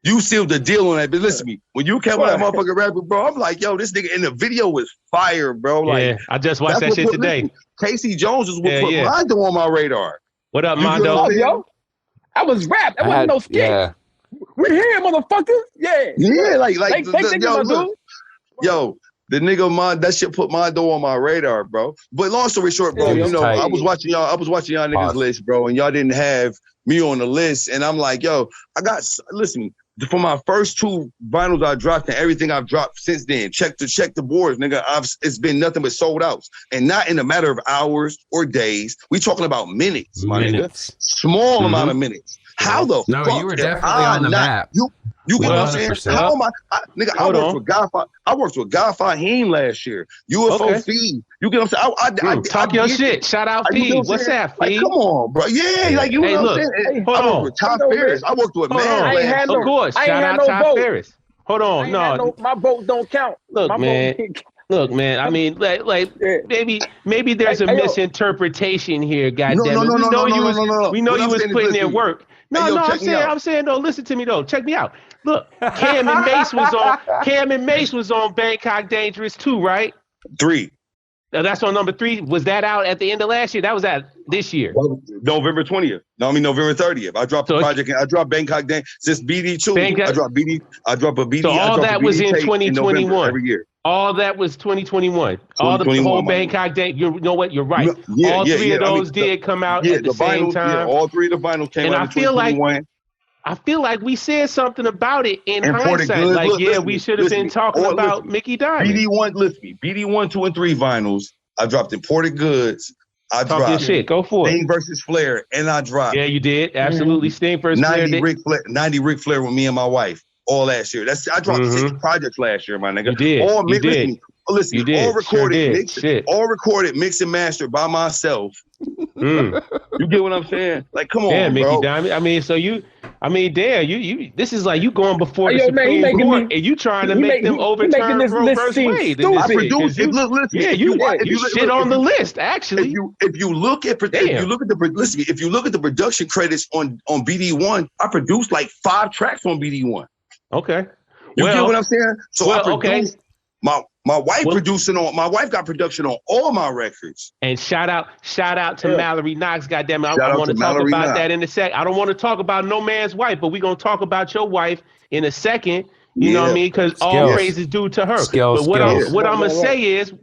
You sealed the deal on that. But listen to me. When you came on that motherfucking rapper, bro, I'm like, yo, this nigga in the video was fire, bro. Like, I just watched that shit today. Casey Jones is what put Mondo on my radar. What up, Mondo? Yo, I was rap. That wasn't no skit. Yeah. We're here, motherfuckers. Yeah. Yeah, yo, the nigga that shit put Mondo on my radar, bro. But long story short, bro, I was watching y'all niggas list, bro, and y'all didn't have me on the list. And I'm like, yo, listen, for my first 2 vinyls I dropped and everything I've dropped since then, check the boards, nigga. It's been nothing but sold outs. And not in a matter of hours or days. We talking about minutes, my nigga. Small amount of minutes. How the fuck? No, you were definitely on the map. You get what I'm saying? How am I worked with Guy Fahim last year. UFO Feed. You get what I'm saying? I talk your shit. Shout out Feed. What's that, Feed? Like, come on, bro. Yeah, like you know what I'm saying? I worked with Ty Ferris. I worked with Man. Of course. Shout out Ty Ferris. Hold on. No, my vote don't count. Look, man. I mean, like maybe there's a misinterpretation here, goddammit. We know you was putting in work. I'm saying, no, listen to me though. Check me out. Look, Cam and Mace was on Bangkok Dangerous 2, right? 3. Now that's on number 3. Was that out at the end of last year? That was at this year. November 20th. No, I mean November 30th. I dropped the project. I dropped Bangkok Dangerous since BD2. I dropped BD. I dropped a BD. So all that was in 2021. Every year. All that was 2021. All the whole Bangkok Day. You know what? You're right. All 3 of those did come out at the same time. All 3 of the vinyl came out in 2021. I feel like we said something about it in hindsight. Like, look, we should have been talking about Mickey Diamond. BD 1, 2, and 3 vinyls. I dropped Imported Goods. I dropped your shit. Go for it. Sting versus Flair, and I dropped. Yeah, you did. Absolutely. Sting versus 90 Flair. 90 Ric Flair with me and my wife all last year. I dropped 6 projects last year, my nigga. You did. Listen, all recorded, mixed and mastered by myself. You get what I'm saying? Like, come on, Mickey bro. Diamond. I mean, you. This is like you going before the Supreme Court, and you trying to make them overturn Roe versus Wade. I produced it. Look, you shit on the list. Actually, if you look at the production credits on BD1, I produced like 5 tracks on BD1. Okay, you get what I'm saying? So I produced. My wife got production on all my records. And shout out to Mallory Knox, goddamn it. I want to talk about that in a sec. I don't want to talk about no man's wife, but we're gonna talk about your wife in a second. You know what I mean? Because all praise is due to her. But what I'm gonna say is,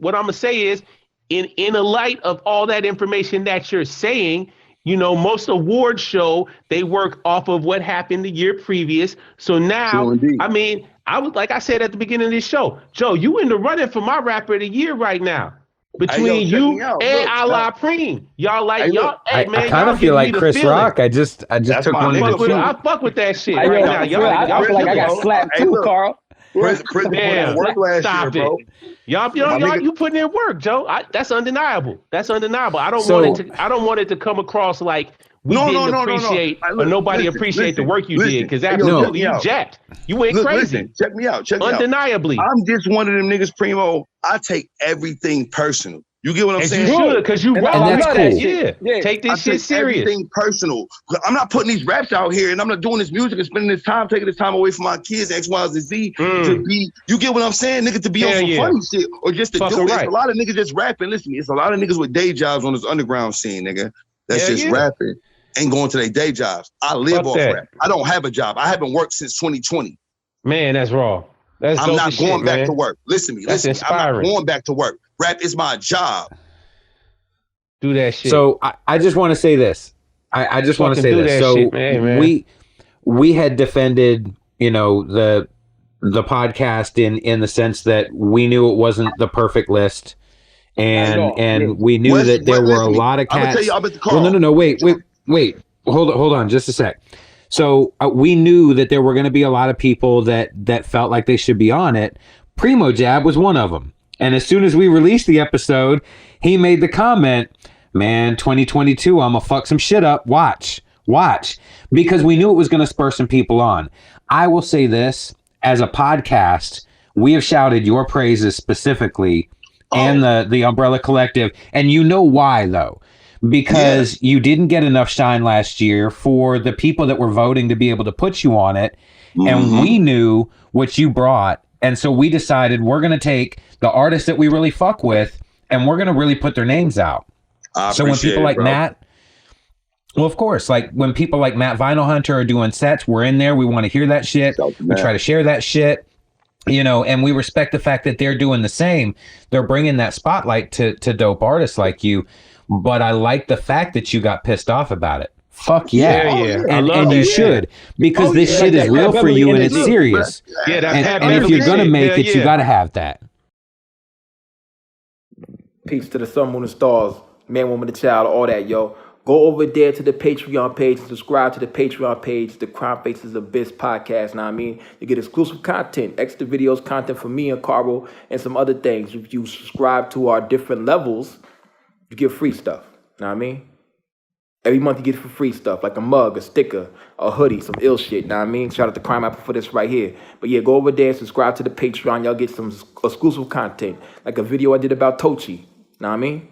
in a light of all that information that you're saying, you know, most award show, they work off of what happened the year previous. So now, I mean, I was like I said at the beginning of this show, Joe, you in the running for my rapper of the year right now. Between you and Allah Preem. Y'all like y'all. Hey man, I kind of feel like Chris Rock. I just took one of the two. I fuck with that shit right now. Y'all feel like I got slapped too, Carl. Damn, work last year, bro. Y'all, you putting in work, Joe. That's undeniable. I don't want it to come across like we didn't appreciate or nobody appreciate the work you did, because absolutely you jacked. You went crazy. Listen, check me out. Undeniably. I'm just one of them niggas, Primo. I take everything personal. You get what I'm saying? You should, because you wrong. And that's cool. Yeah. Take this shit serious. Everything personal. I'm not putting these raps out here, and I'm not doing this music and spending this time, taking this time away from my kids, X, Y, Z, to be. You get what I'm saying, nigga? To be on some funny shit or just to do it. It's a lot of niggas just rapping. Listen, it's a lot of niggas with day jobs on this underground scene, nigga. That's just rapping and going to their day jobs. I live off rap. I don't have a job. I haven't worked since 2020. Man, that's raw. I'm not going back to work. Listen to me. That's inspiring. I'm not going back to work. Rap is my job. Do that shit. So I just want to say this. I just want to say this. So shit, man. we had defended, you know, the podcast in the sense that we knew it wasn't the perfect list, and we knew that there were a lot of cats. No. Wait. Hold on, just a sec. So we knew that there were going to be a lot of people that felt like they should be on it. PrimoJAB was one of them. And as soon as we released the episode, he made the comment, man, 2022, I'm going to fuck some shit up. Watch. Because we knew it was going to spur some people on. I will say this, as a podcast, we have shouted your praises specifically and the Umbrella Collective. And you know why, though. Because you didn't get enough shine last year for the people that were voting to be able to put you on it. And we knew what you brought. And so we decided we're going to take the artists that we really fuck with and we're going to really put their names out. So when people like Matt, well, of course, like when people like Matt Vinyl Hunter are doing sets, we're in there. We want to hear that shit. We try to share that shit, you know, and we respect the fact that they're doing the same. They're bringing that spotlight to dope artists like you. But I like the fact that you got pissed off about it. Fuck yeah. And you should, because this shit is real for you and it's serious. And if you're going to make it, you got to have that. Peace to the sun, moon, and stars, man, woman, the child, all that, yo. Go over there to the Patreon page and subscribe to the Patreon page, the Crime Faces Abyss podcast. Know what I mean? You get exclusive content, extra videos, content from me and Karl, and some other things. If you subscribe to our different levels, you get free stuff. Know what I mean? Every month you get free stuff, like a mug, a sticker, a hoodie, some ill shit. Know what I mean? Shout out to Crime Apple for this right here. But yeah, go over there and subscribe to the Patreon. Y'all get some exclusive content, like a video I did about Tochi. Know what I mean?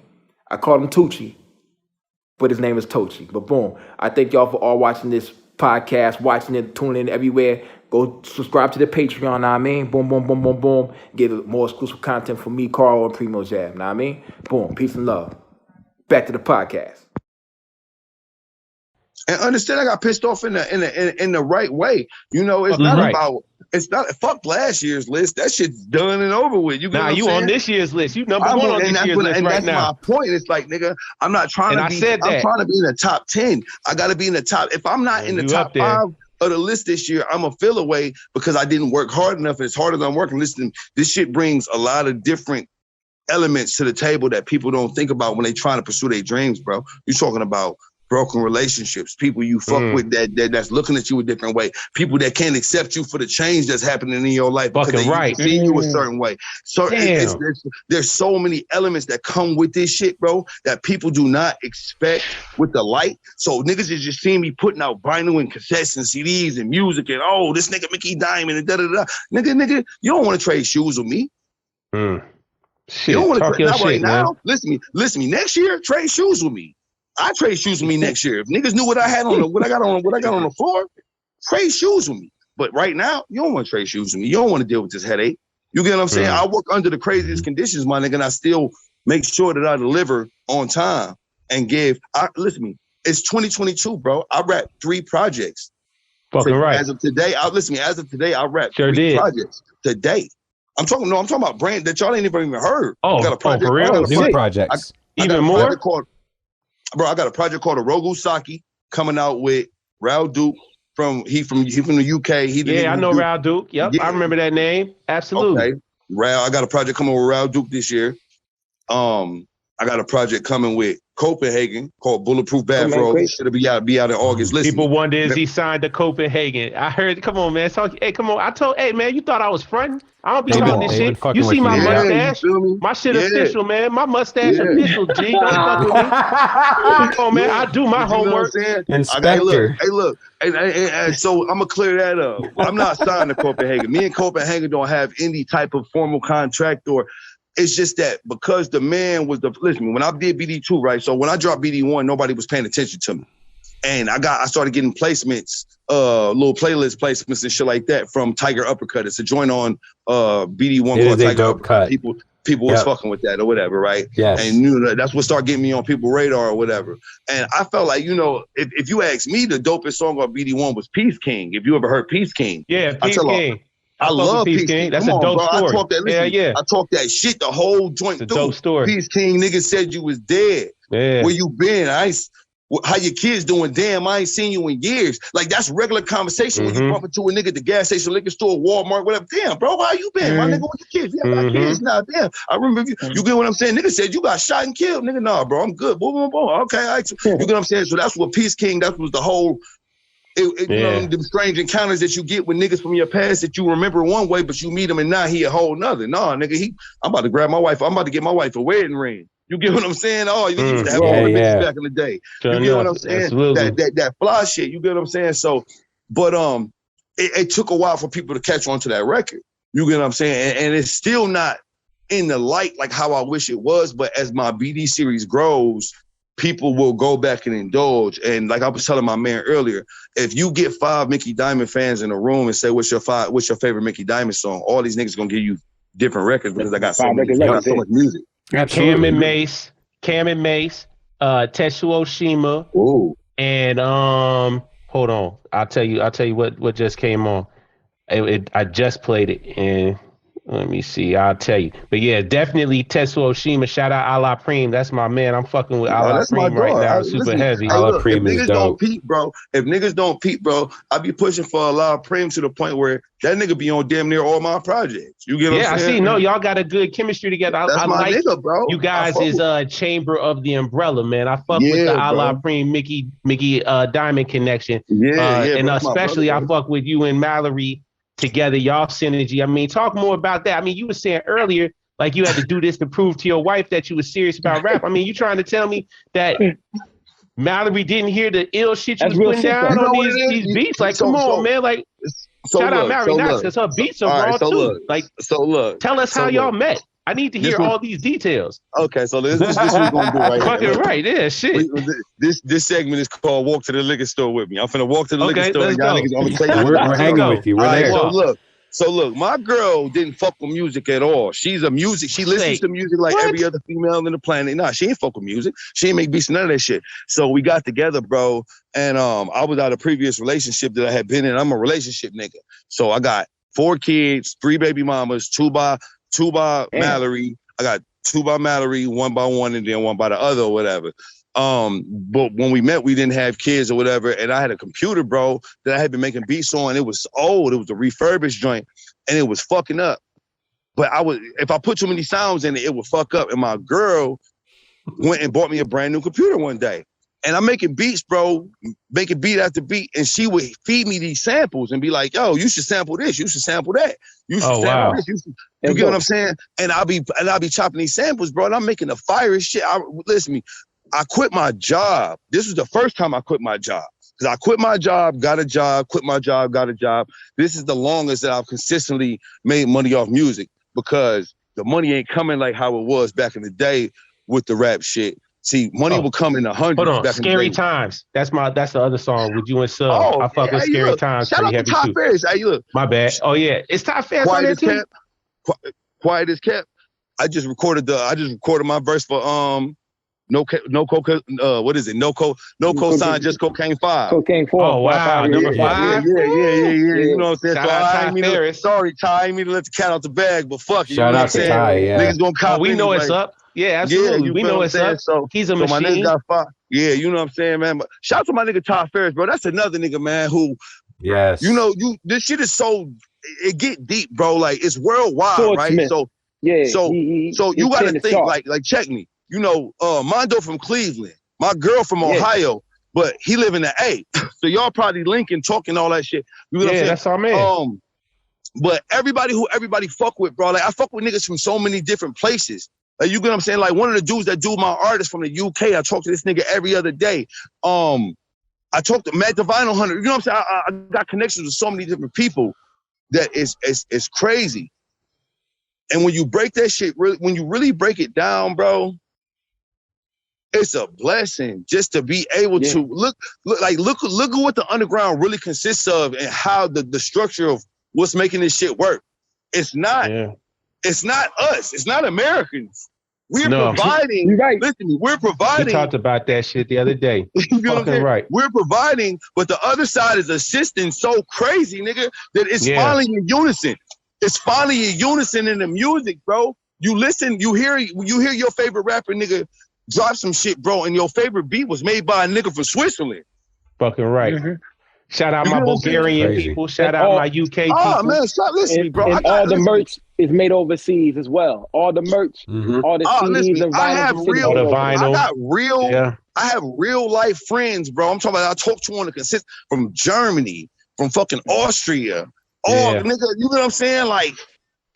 I called him Tucci, but his name is Tochi. But boom, I thank y'all for all watching this podcast, watching it, tuning in everywhere. Go subscribe to the Patreon, know what I mean? Boom, boom, boom, boom, boom. Get more exclusive content from me, Karl, and PrimoJAB, know what I mean? Boom, peace and love. Back to the podcast. And understand, I got pissed off in the right way. You know, it's not about. It's not. Fuck last year's list. That shit's done and over with. You on this year's list. You number one on this year's list right now. And that's my point. It's like, nigga, I'm not trying to be. I'm trying to be in the top 10. I got to be in the top. If I'm not in the top 5 of the list this year, I'm going to feel away because I didn't work hard enough. And it's harder than I'm working. Listen, this shit brings a lot of different elements to the table that people don't think about when they trying to pursue their dreams, bro. You're talking about broken relationships, people you fuck with that's looking at you a different way, people that can't accept you for the change that's happening in your life because they see you a certain way. So there's so many elements that come with this shit, bro, that people do not expect with the light. So niggas is just seeing me putting out vinyl and cassettes and CDs and music and this nigga Mickey Diamond and da-da-da. Nigga, you don't want to trade shoes with me. Shit, you don't want to trade right shit, now. Listen to me. Next year, trade shoes with me. I trade shoes with me next year. If niggas knew what I had on what I got on the floor, trade shoes with me. But right now, you don't want to trade shoes with me. You don't want to deal with this headache. You get what I'm saying? I work under the craziest conditions, my nigga, and I still make sure that I deliver on time and give. Listen to me. It's 2022, bro. I wrapped 3 projects. Fucking right. As of today, I wrapped 3 projects today. I'm talking about brand that y'all ain't even heard. Oh, got a project, for real? New projects. Even more? I got a project called Orogu Saki coming out with Raul Duke from the UK. I know Raul Duke. Yep, yeah. I remember that name. Absolutely. Okay. I got a project coming with Raul Duke this year. I got a project coming with Copenhagen called Bulletproof Bathrobe. It'll be out in August. Listen, people wonder is he signed to Copenhagen. I heard. Come on, man. Hey, come on. Hey, man, you thought I was fronting? I don't be talking this shit. You see my mustache? My shit official, man. My mustache official, G. Don't fuck with me. Come on, man. I do my homework. Inspector. Hey, look. And so I'm gonna clear that up. I'm not signed to Copenhagen. Me and Copenhagen don't have any type of formal contract or. It's just that because the man was listen, when I did BD2, right? So when I dropped BD1, nobody was paying attention to me. And I started getting placements, little playlist placements and shit like that from Tiger Uppercut. It's a joint on BD1 called Tiger Uppercut. People was fucking with that or whatever, right? Yes. And that's what started getting me on people's radar or whatever. And I felt like, if you ask me, the dopest song on BD1 was Peace King. If you ever heard Peace King. Yeah, Peace King. I love Peace King. That's a dope story. I talk that shit the whole joint through. Dope story. Peace King, nigga said you was dead. Yeah. Where you been? How your kids doing? Damn, I ain't seen you in years. Like that's regular conversation when you bump into a nigga at the gas station, liquor store, Walmart, whatever. Damn, bro, how you been? My nigga, with your kids? Yeah, my kids now. Damn, I remember you get what I'm saying? Nigga said you got shot and killed. Nigga, nah, bro, I'm good. Boom, boom, boom. Okay, you get what I'm saying? So that's what Peace King. That was the whole. The strange encounters that you get with niggas from your past that you remember one way, but you meet him and now he a whole nother. Nah, nigga, I'm about to grab my wife. I'm about to get my wife a wedding ring. You get what I'm saying? Oh, you used to have all the bitches back in the day. You get what I'm saying? That fly shit. You get what I'm saying? So, but it took a while for people to catch on to that record. You get what I'm saying? And it's still not in the light like how I wish it was. But as my BD series grows, people will go back and indulge. And like I was telling my man earlier, if you get 5 Mickey Diamond fans in a room and say, what's your favorite Mickey Diamond song? All these niggas gonna give you different records because I got so much music. Cam and Mace, Tetsuo Shima. Ooh. And hold on. I'll tell you what just came on. I just played it and let me see. I'll tell you. But yeah, definitely Tetsuo Shima. Shout out Allah Preem. That's my man. I'm fucking with Allah Preem right now. Super heavy. Allah Preem is dope. If niggas don't peep, bro, I be pushing for Allah Preem to the point where that nigga be on damn near all my projects. You get what I'm saying? Yeah, I see. No, y'all got a good chemistry together. That's my like nigga, bro. You guys is Chamber of the Umbrella, man. I fuck with the Allah Preem Mickey Diamond connection. And especially I fuck with you and Mallory. Together, y'all synergy. I mean, talk more about that. I mean, you were saying earlier, like you had to do this to prove to your wife that you were serious about rap. I mean, you trying to tell me that Mallory didn't hear the ill shit you was putting down on these beats? Like, come on, man. Like, shout out Mallory Knox because her beats are raw too. Tell us how y'all met. I need to hear all these details. Okay, so this is what we're gonna do right Fucking here. Right, yeah, shit. This segment is called "Walk to the Liquor Store with Me." I'm finna walk to the liquor store. And y'all niggas, I'm gonna tell you. We're hanging with you. We're there. So look, my girl didn't fuck with music at all. She listens to music like every other female on the planet. Nah, she ain't fuck with music. She ain't make beats, none of that shit. So we got together, bro, and I was out of a previous relationship that I had been in. I'm a relationship nigga. So I got 4 kids, 3 baby mamas, 2 by Mallory. I got 2 by Mallory, 1 by one, and then 1 by the other or whatever. But when we met, we didn't have kids or whatever. And I had a computer, bro, that I had been making beats on. It was old. It was a refurbished joint, and it was fucking up. But if I put too many sounds in it, it would fuck up. And my girl went and bought me a brand new computer one day. And I'm making beats, bro, making beat after beat. And she would feed me these samples and be like, yo, you should sample this. You should sample that. You should sample this. You get what I'm saying? And I'll be chopping these samples, bro. And I'm making the fierest shit. Listen to me. I quit my job. This was the first time I quit my job. Because I quit my job, got a job, quit my job, got a job. This is the longest that I've consistently made money off music because the money ain't coming like how it was back in the day with the rap shit. See, money will come in the hundreds. Hold on, Scary Times. That's the other song with you and Sub. I fuck with Scary Times. Shout out to Top Ferris. Hey, look. My bad. Oh yeah, it's Top Ferris on that too. Quiet as kept. I just recorded my verse for no cosign, just Cocaine 5. Cocaine 4. Oh wow, number 5. Yeah. You know what I'm saying? Shout out Ty. Sorry, Ty, I didn't mean to let the cat out the bag, but fuck it. Shout out to Ty. Yeah, niggas gonna cop. We know it's up. Yeah, absolutely. We know it's up. So he's a machine. My nigga got 5. Yeah, you know what I'm saying, man. But shout out to my nigga Ty Ferris, bro. That's another nigga, man, who. Yes. You know, this shit is so it get deep, bro. Like it's worldwide, Swordsman. Right? So yeah. So you gotta think like check me. You know, Mondo from Cleveland, my girl from Ohio, but he live in the A. So y'all probably linking, talking all that shit. You know what I'm saying? That's our man. But everybody fuck with, bro. Like I fuck with niggas from so many different places. Like you get what I'm saying? Like one of the dudes that do my artists from the UK, I talk to this nigga every other day. I talk to Matt Divino Hunter. You know what I'm saying? I got connections with so many different people that it's crazy. And when you break that shit, when you really break it down, bro, it's a blessing just to be able to look at what the underground really consists of and how the structure of what's making this shit work. It's not us. It's not Americans. We're providing. Right. Listen to me. We're providing. We talked about that shit the other day. You know what I'm saying? Right. We're providing, but the other side is assisting so crazy, nigga, that it's finally in unison. It's finally in unison in the music, bro. You listen, you hear your favorite rapper, nigga, drop some shit, bro, and your favorite beat was made by a nigga from Switzerland. Fucking right. Mm-hmm. Shout out my Bulgarian people. Shout out my UK people. Oh, man, stop listening, bro. And all the merch is made overseas as well. All the merch, all the CDs and vinyl. I have real life friends, bro. I'm talking about I talk to on the consist from Germany, from fucking Austria. Nigga, you know what I'm saying? Like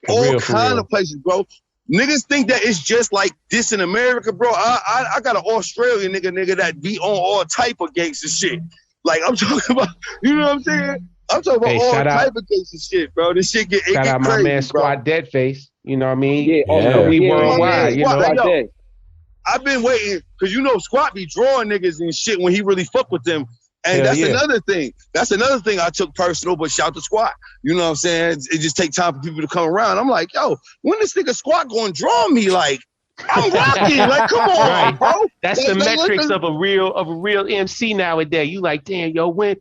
all kind of places, bro. Niggas think that it's just like this in America, bro. I got an Australian nigga that be on all type of gangster shit. Like I'm talking about, you know what I'm saying? I'm talking about all type of gangster shit, bro. This shit get shout out crazy, my man Squad Deadface. You know what I mean? We worldwide. You know. I've been waiting because you know Squad be drawing niggas and shit when he really fuck with them. And that's another thing. That's another thing I took personal, but shout to Squad. You know what I'm saying? It just take time for people to come around. I'm like, yo, when this nigga Squad gonna draw me? Like, I'm rocking. Like, come on, bro. That's the metrics of a real MC nowadays. You like, damn, yo, when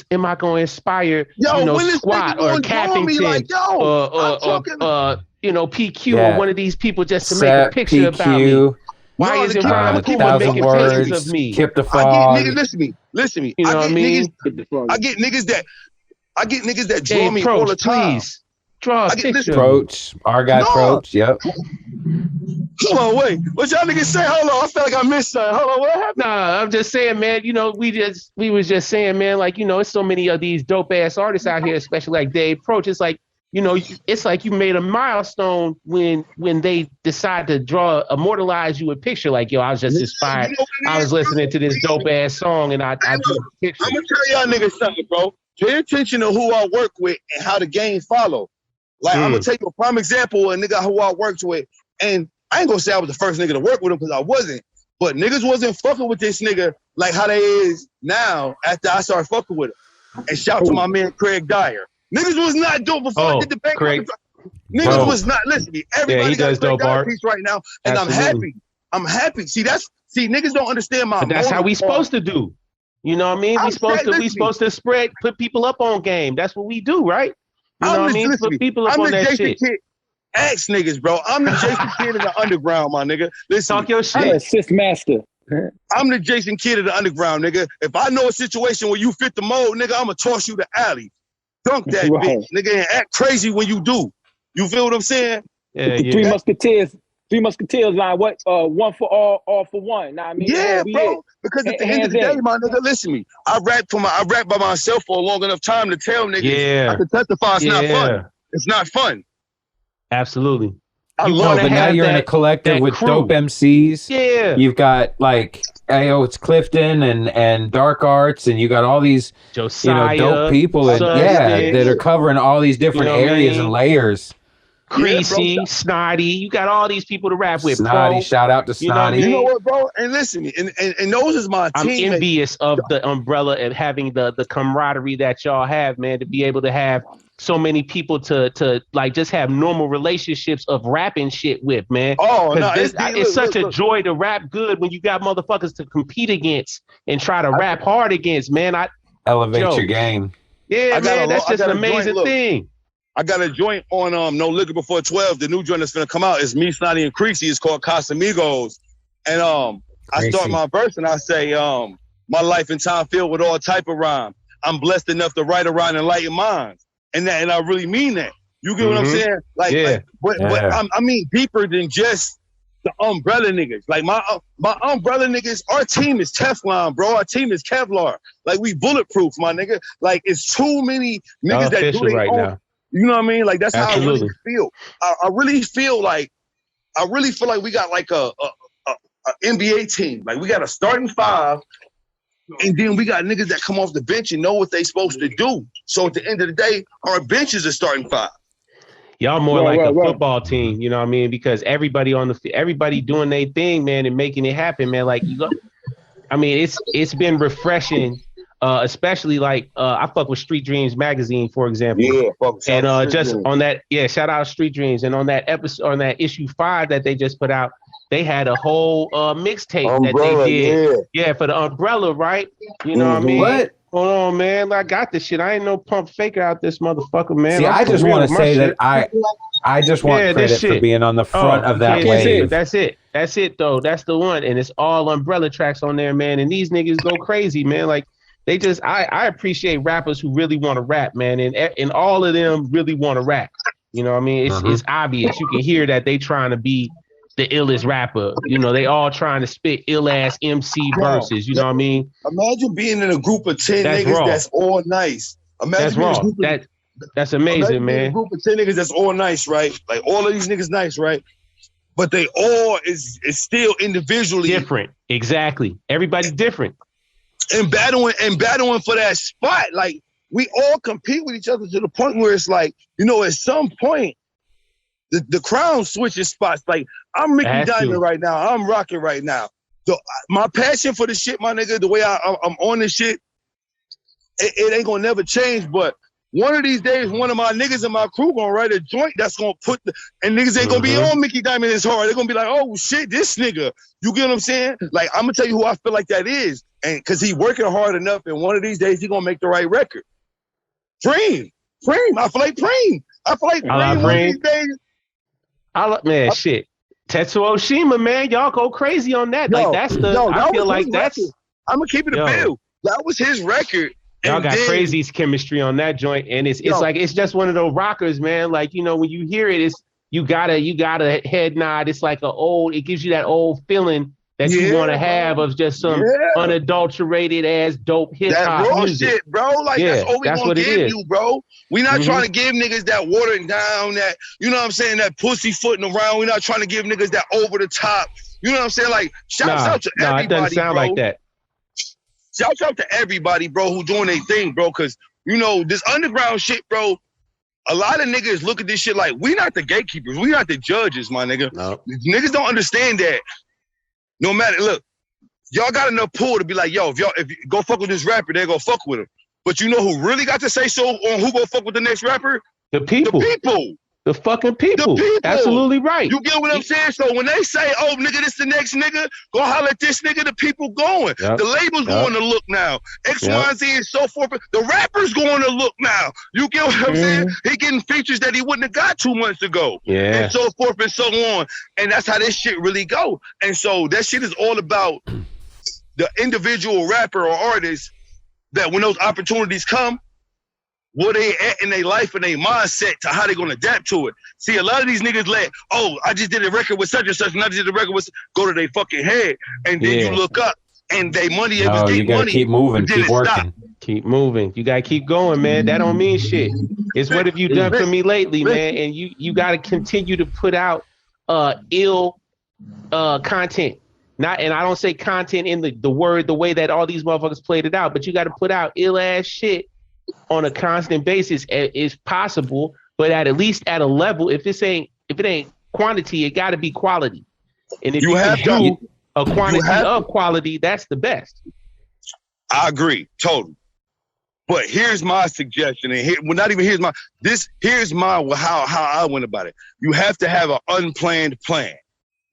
am I gonna inspire Squad or Cappington or PQ or one of these people just to make a picture about me? Why is it Rhyme people making pictures of me? Skip the frog. Listen to me. You know what I mean? I get niggas that draw me all the time. Please. Draw a picture. Approach. Our guy Approach. Yep. Hold on, wait. What y'all niggas say? Hold on. I feel like I missed something. Hold on, what happened? Nah, I'm just saying, man, we was just saying, man, like, it's so many of these dope ass artists out here, especially like Dave Approach. It's like, it's like you made a milestone when they decide to immortalize you a picture. Like, yo, I was just inspired. I was listening to this dope ass song and I drew a picture. I'm gonna tell y'all niggas something, bro. Pay attention to who I work with and how the game follow. Like, I'm gonna take a prime example of a nigga who I worked with. And I ain't gonna say I was the first nigga to work with him because I wasn't. But niggas wasn't fucking with this nigga like how they is now after I started fucking with him. And shout to my man Craig Dyer. Niggas was not dope before I did the bank. Niggas was not. Listen to me. Everybody got a dope art piece right now, and absolutely. I'm happy. See, niggas don't understand my. But that's how we supposed to do. You know what I mean? We supposed to put people up on game. That's what we do, right? You know what I mean? Put people up on that shit. Ask niggas, bro. I'm the Jason Kidd in the underground, my nigga. Listen, talk your shit. I'm an assist master. I'm the Jason Kidd of the underground, nigga. If I know a situation where you fit the mold, nigga, I'ma toss you the alley. Dunk that bitch, nigga, and act crazy when you do. You feel what I'm saying? Yeah, Three Musketeers line, what? One for all for one. Nah, I mean, yeah, bro. Because at the end of the day, my nigga, listen to me. I rap by myself for a long enough time to tell niggas I can testify it's not fun. It's not fun. Absolutely. But now you're in a collective with dope MCs. Yeah. You've got like it's Clifton and Dark Arts, and you got all these Josiah, dope people that are covering all these different areas and layers. Creasy, Snotty, you got all these people to rap with. Snotty, bro. Shout out to Snotty. You know what, bro? And listen, and those is my team. I'm envious of the umbrella and having the camaraderie that y'all have, man, to be able to have so many people to like just have normal relationships of rapping shit with, man. Oh, no, it's such a joy to rap good when you got motherfuckers to compete against and try to rap hard against, man. Elevate your game. Yeah, man, that's just an amazing thing. I got a joint on No Liquor Before 12. The new joint that's gonna come out is me, Snotty, and Creasy. It's called Casamigos. And I start my verse and I say, my life and time filled with all type of rhyme. I'm blessed enough to write around enlightened minds. And I really mean that. You get what I'm saying? But I mean deeper than just the umbrella niggas. Like my umbrella niggas, our team is Teflon, bro. Our team is Kevlar. Like we bulletproof, my nigga. Like it's too many niggas that do their own. Now. You know what I mean? Like that's how I really feel. I really feel like we got like a NBA team. Like we got a starting five, and then we got niggas that come off the bench and know what they supposed to do. So at the end of the day, our bench is a starting five. Y'all more like a football team, you know what I mean? Because everybody on the everybody doing their thing, man, and making it happen, man. Like I mean, it's been refreshing. Especially like I fuck with Street Dreams magazine, for example. Yeah, and just on that, shout out Street Dreams. And on that episode, on that issue 5 that they just put out, they had a whole mixtape that they did. Yeah, for the umbrella, right? You know what I mean? What? Hold on, man. I got this shit. I ain't no pump faker out this motherfucker, man. See, I just want to say that I just want credit for being on the front of that wave. That's it, though. That's the one. And it's all umbrella tracks on there, man. And these niggas go crazy, man. Like, they just, I appreciate rappers who really want to rap, man, and all of them really want to rap. You know what I mean? It's obvious. You can hear that they trying to be the illest rapper. You know, they all trying to spit ill-ass MC verses. You know what I mean? Imagine being in a group of 10 niggas that's all nice. Imagine that's amazing, man. A group of 10 niggas that's all nice, right? Like all of these niggas nice, right? But they all is still individually different. Exactly. Everybody's different. And battling for that spot. Like we all compete with each other to the point where it's like, you know, at some point the crown switches spots. Like I'm Mickey Diamond right now. I'm rocking right now. My passion for the shit, my nigga, the way I'm on this shit, it ain't gonna never change. But one of these days, one of my niggas in my crew gonna write a joint that's gonna put and niggas ain't gonna be on Mickey Diamond as hard. They're gonna be like, oh shit, this nigga. You get what I'm saying? Like I'm gonna tell you who I feel like that is. And cause he working hard enough, and one of these days he gonna make the right record. Preem. I feel like Preem. One of these days. Man, shit. Tetsu Oshima, man, y'all go crazy on that. Like that's the. I feel like that's. I'm gonna keep it a bill. That was his record. Y'all got crazy chemistry on that joint, and it's like it's just one of those rockers, man. Like you know when you hear it, you got a head nod. It's like it gives you that old feeling that you want to have of just some unadulterated ass dope hip hop music, shit, bro. Like that's all we gonna give you, bro. We not trying to give niggas that watered down, that you know what I'm saying, that pussyfooting around. We not trying to give niggas that over the top. You know what I'm saying? Like shouts out to everybody, it doesn't sound like that. Shouts out to everybody, bro, who doing their thing, bro. Cause you know this underground shit, bro. A lot of niggas look at this shit like we not the gatekeepers, we not the judges, my nigga. No. Niggas don't understand that. No matter, look, y'all got enough pull to be like, yo, if you go fuck with this rapper, they go fuck with him. But you know who really got to say so on who go fuck with the next rapper? The people. The fucking people. The people. Absolutely right. You get what I'm saying? So when they say, oh, nigga, this the next nigga, go holler at this nigga, the people going. Yep. The label's going to look now. X, Y, and Z and so forth. The rapper's going to look now. You get what I'm saying? He getting features that he wouldn't have got 2 months ago. Yeah. And so forth and so on. And that's how this shit really go. And so that shit is all about the individual rapper or artist that when those opportunities come, where they at in their life and their mindset to how they gonna adapt to it. See, a lot of these niggas I just did a record with such and such, and I just did a record with, go to their fucking head, and then you look up and they money. You gotta keep moving, keep working. Stop. Keep moving. You gotta keep going, man. That don't mean shit. It's what have you done for me lately, man? And you gotta continue to put out ill content. And I don't say content in the way that all these motherfuckers played it out, but you gotta put out ill ass shit on a constant basis is possible, but at least at a level. If it ain't quantity, it got to be quality. And if you have do a quantity of quality, that's the best. I agree, totally. But here's my suggestion, and here's how I went about it. You have to have an unplanned plan.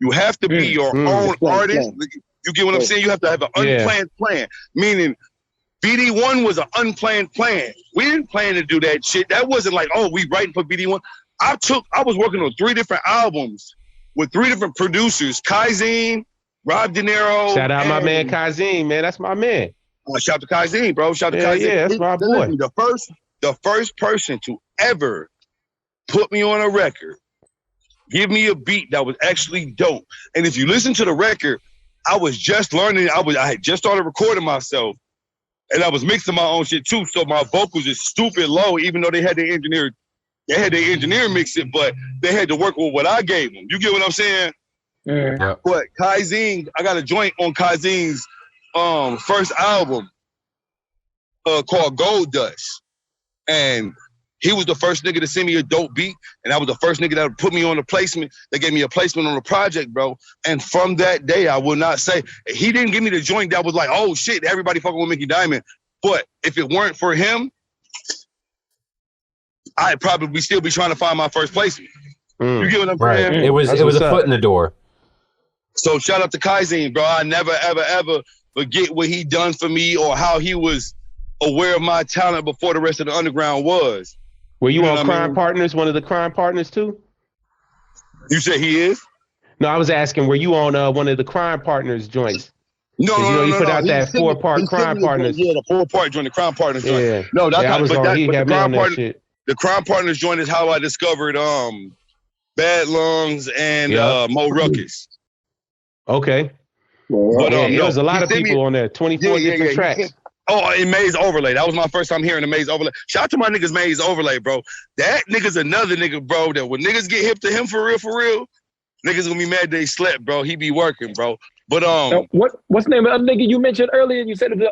You have to be your own artist. You get what I'm saying? You have to have an unplanned plan, meaning BD1 was an unplanned plan. We didn't plan to do that shit. That wasn't like, oh, we writing for BD1. I was working on 3 different albums with 3 different producers, Kaizine, Rob De Niro. Shout out my man Kaizine, man. That's my man. Shout out to Kaizine, bro. Shout out to Kaizine. Yeah, that's my boy. The first person to ever put me on a record, give me a beat that was actually dope. And if you listen to the record, I was just learning. I had just started recording myself. And I was mixing my own shit too, so my vocals is stupid low, even though they had their engineer mix it, but they had to work with what I gave them. You get what I'm saying? Yeah. But Kaizine, I got a joint on Kaizine's first album called Gold Dust. And he was the first nigga to send me a dope beat, and I was the first nigga that put me on a placement. They gave me a placement on the project, bro. And from that day, I will not say, he didn't give me the joint that was like, oh shit, everybody fucking with Mickey Diamond. But if it weren't for him, I'd probably still be trying to find my first placement. You get what I'm saying? It was a foot in the door. So shout out to Kaizine, bro. I never, ever, ever forget what he done for me or how he was aware of my talent before the rest of the underground was. Were you on Crime Partners, one of the Crime Partners too? You said he is? No, I was asking, were you on one of the Crime Partners joints? No, he put out that 4-part Crime Partners. Yeah, the 4-part joint, the Crime Partners joint. Yeah. No, that's I was on. He had me on that shit. The Crime Partners joint is how I discovered Bad Lungs and Mo Ruckus. Okay. But there was a lot of people on there. 24 different tracks. Oh, in Maze Overlay. That was my first time hearing the Maze Overlay. Shout out to my niggas Maze Overlay, bro. That nigga's another nigga, bro, that when niggas get hip to him for real, niggas gonna be mad they slept, bro. He be working, bro. But what's the name of the nigga you mentioned earlier? You said a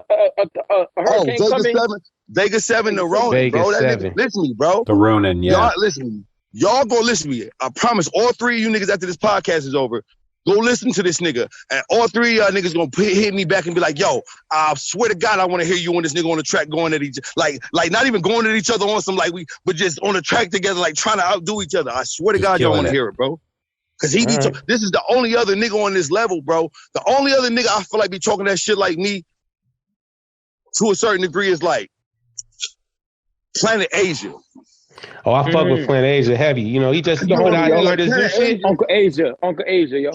hurricane coming. Vegas 7, the Ronin, bro. Listen to me, bro. The Ronin, yeah. Y'all listen to me. Y'all go listen to me. I promise all 3 of you niggas after this podcast is over, go listen to this nigga. And all 3 of y'all niggas gonna hit me back and be like, yo, I swear to God, I want to hear you and this nigga on the track going at each like not even going at each other on some but just on the track together, like trying to outdo each other. I swear to God, y'all want to hear it, bro. Cause this is the only other nigga on this level, bro. The only other nigga I feel like be talking that shit like me to a certain degree is like Planet Asia. Oh, I fuck with Planet Asia heavy. You know, he just going out here this new shit. Uncle Asia, yo.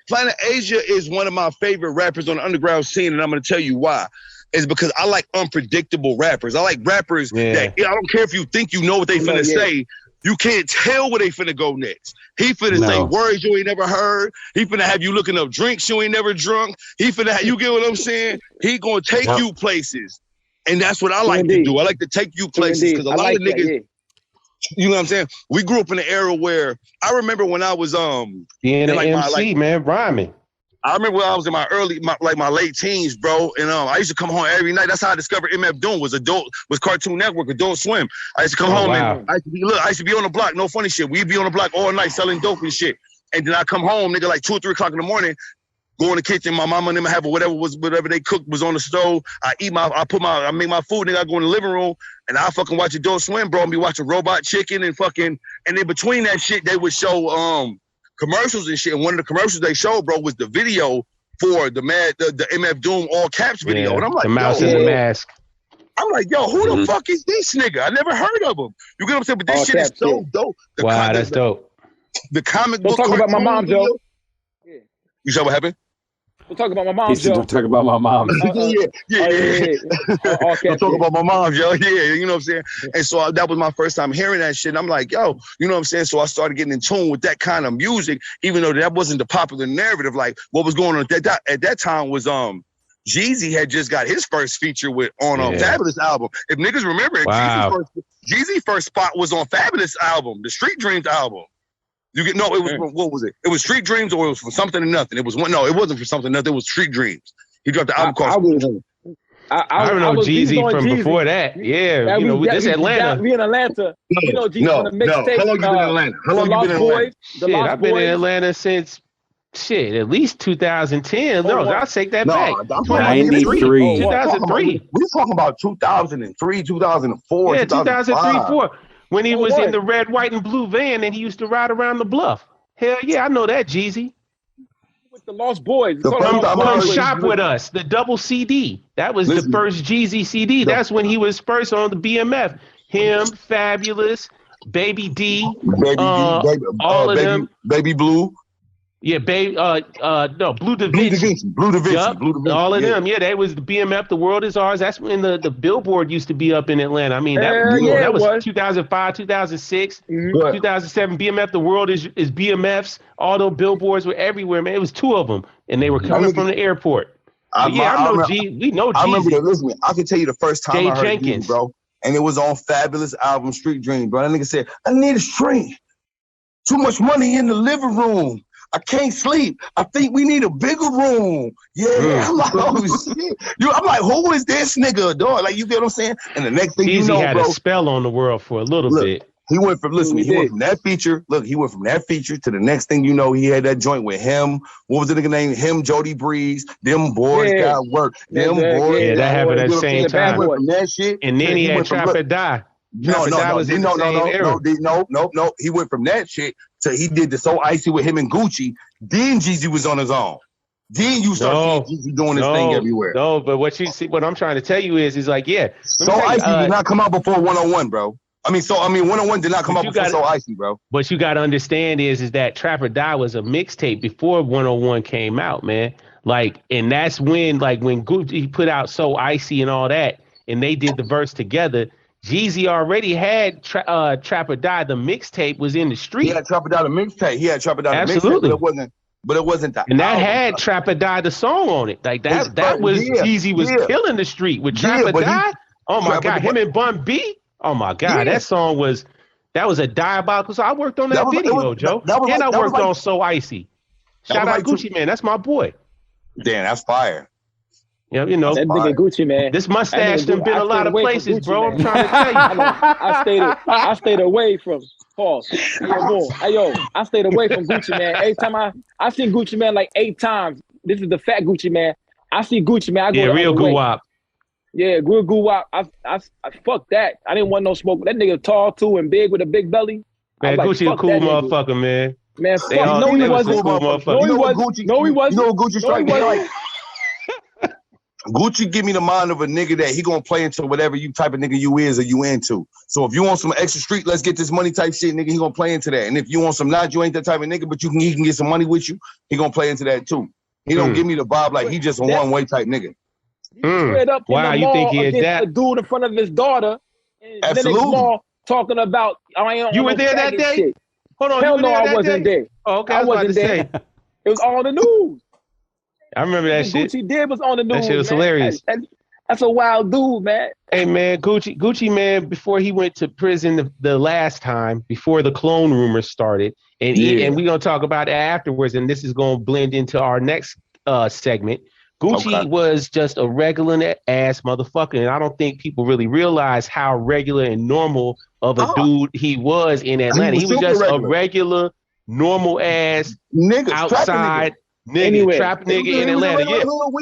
Planet Asia is one of my favorite rappers on the underground scene, and I'm gonna tell you why. It's because I like unpredictable rappers. I like rappers that I don't care if you think you know what they finna say. You can't tell where they finna go next. He finna say words you ain't never heard. He finna have you looking up drinks you ain't never drunk. He finna have, you get what I'm saying? He gonna take you places. And that's what I like to do. I like to take you places because a lot of niggas, you know what I'm saying? We grew up in an era where I remember when I was being an MC, man, rhyming. I remember when I was in my late teens, bro, and I used to come home every night. That's how I discovered MF Doom was Cartoon Network, Adult Swim. I used to come home and I used to be on the block, no funny shit. We'd be on the block all night selling dope and shit. And then I come home, nigga, like 2 or 3 o'clock in the morning, go in the kitchen, my mama and them have whatever they cooked was on the stove. I make my food, nigga, I go in the living room and I fucking watch Adult Swim, bro, and be watching Robot Chicken and in between that shit, they would show commercials and shit. And one of the commercials they showed, bro, was the video for the MF Doom all caps video. And I'm like, the mouse in the mask. I'm like, yo, who the fuck is this nigga? I never heard of him. You get what I'm saying? But this shit is so dope. Wow, that's dope. The comic book. Don't talk about my mom, Joe. You saw what happened? We'll talk about my mom, Joe. Don't talk about my mom. Don't talk about my mom, yo. Yeah, you know what I'm saying? And so that was my first time hearing that shit. And I'm like, yo, you know what I'm saying? So I started getting in tune with that kind of music, even though that wasn't the popular narrative. Like what was going on at that time was Jeezy had just got his first feature on Fabulous album. If niggas remember, Jeezy's first spot was on Fabulous album, the Street Dreams album. It was what was it? It was Street Dreams, or it was for Something and Nothing. It wasn't for Something and Nothing. It was Street Dreams. He dropped the album called. I don't know Jeezy from before that. Yeah, you know, this Atlanta. We in Atlanta. You know Jeezy on the mixtape. How long you been in Atlanta? How long you been in Atlanta? Shit, I've been in Atlanta since at least 2010. No, I'll take that back. 93. 2003. We're talking about 2003, 2004. Yeah, 2003, 4. When he was in the red, white, and blue van and he used to ride around the bluff. Hell yeah, I know that, Jeezy. With the Lost Boys. Come shop with us. The double CD. That was the first Jeezy CD. That's when he was first on the BMF. Him, Fabulous, Baby D, all of them. Baby Blue. Yeah, Blue Da Vinci. Blue Da Vinci. Yep. All of them. Yeah, that was the BMF. The World Is Ours. That's when the Billboard used to be up in Atlanta. I mean, that was 2005, 2006, 2007. BMF. The World is BMFs. All those billboards were everywhere, man. It was 2 of them, and they were coming from the airport. I know G. We know G. I remember that. Listen, I can tell you the first time I heard Jenkins, bro, and it was on Fabulous album Street Dream, bro. That nigga said, "I need a stream. Too much money in the living room. I can't sleep. I think we need a bigger room." Yeah, I'm like, oh shit. I'm like, who is this nigga, dog? Like, you get what I'm saying? And the next thing you know, had a spell on the world for a little bit. He went from that feature. Look, he went from that feature to the next thing you know, he had that joint with him. What was the nigga name? Him, Jody Breeze. Them boys got work. Them boys. Yeah, that happened at the same time. From that shit, and then he had Trap or Die. No. He went from that shit to he did the So Icy with him and Gucci. Then Jeezy was on his own. Then you start seeing Jeezy doing his thing everywhere. No, but what I'm trying to tell you is like, So Icy did not come out before 101, bro. 101 did not come out before So Icy, bro. What you got to understand is that Trap or Die was a mixtape before 101 came out, man. Like, and that's when Gucci put out So Icy and all that, and they did the verse together. Jeezy already had Trap or Die. The mixtape was in the street. He had Trap or Die the mixtape. Absolutely. But it wasn't that. And that had Trap or Die the song on it. Like that was Jeezy was killing the street with Trap or Die. Oh my God, him and Bun B. Oh my God, that song was a diabolical song. I worked on that video, Joe. And I worked on So Icy. Shout out Gucci Man. That's my boy. Damn, that's fire. Yeah, you know, that nigga Gucci Man. This mustache done been a lot of places, bro. I'm trying to tell you. I stayed away from Paul. I stayed away from Gucci Man. Every time I seen Gucci Man like 8 times. This is the fat Gucci Man. I see Gucci Man. I go real guwap. Yeah, real guwap. I fuck that. I didn't want no smoke. That nigga tall too and big with a big belly. Man, Gucci a cool motherfucker, man. Man, fuck. No, he wasn't. No, he wasn't. You know Gucci strike me like. Gucci give me the mind of a nigga that he gonna play into whatever you type of nigga you is or you into. So if you want some extra street, let's get this money type shit, nigga, he gonna play into that. And if you want some not, you ain't that type of nigga, but he can get some money with you, he gonna play into that too. He don't give me the vibe like he just a one-way type nigga. Up wow, you think he is that? A dude in front of his daughter. And absolutely. Talking about you were there that day? Shit. Hold on, hell no, I wasn't there. Oh, okay, I wasn't there. It was on the news. I remember that shit. Gucci did was on the news. That shit was hilarious. That's a wild dude, man. Hey, man, Gucci, man, before he went to prison the last time, before the clone rumors started, and we're going to talk about it afterwards, and this is going to blend into our next segment. Gucci was just a regular ass motherfucker, and I don't think people really realize how regular and normal of a dude he was in Atlanta. He was just a regular, normal ass nigga, outside nigga, trap nigga in Atlanta.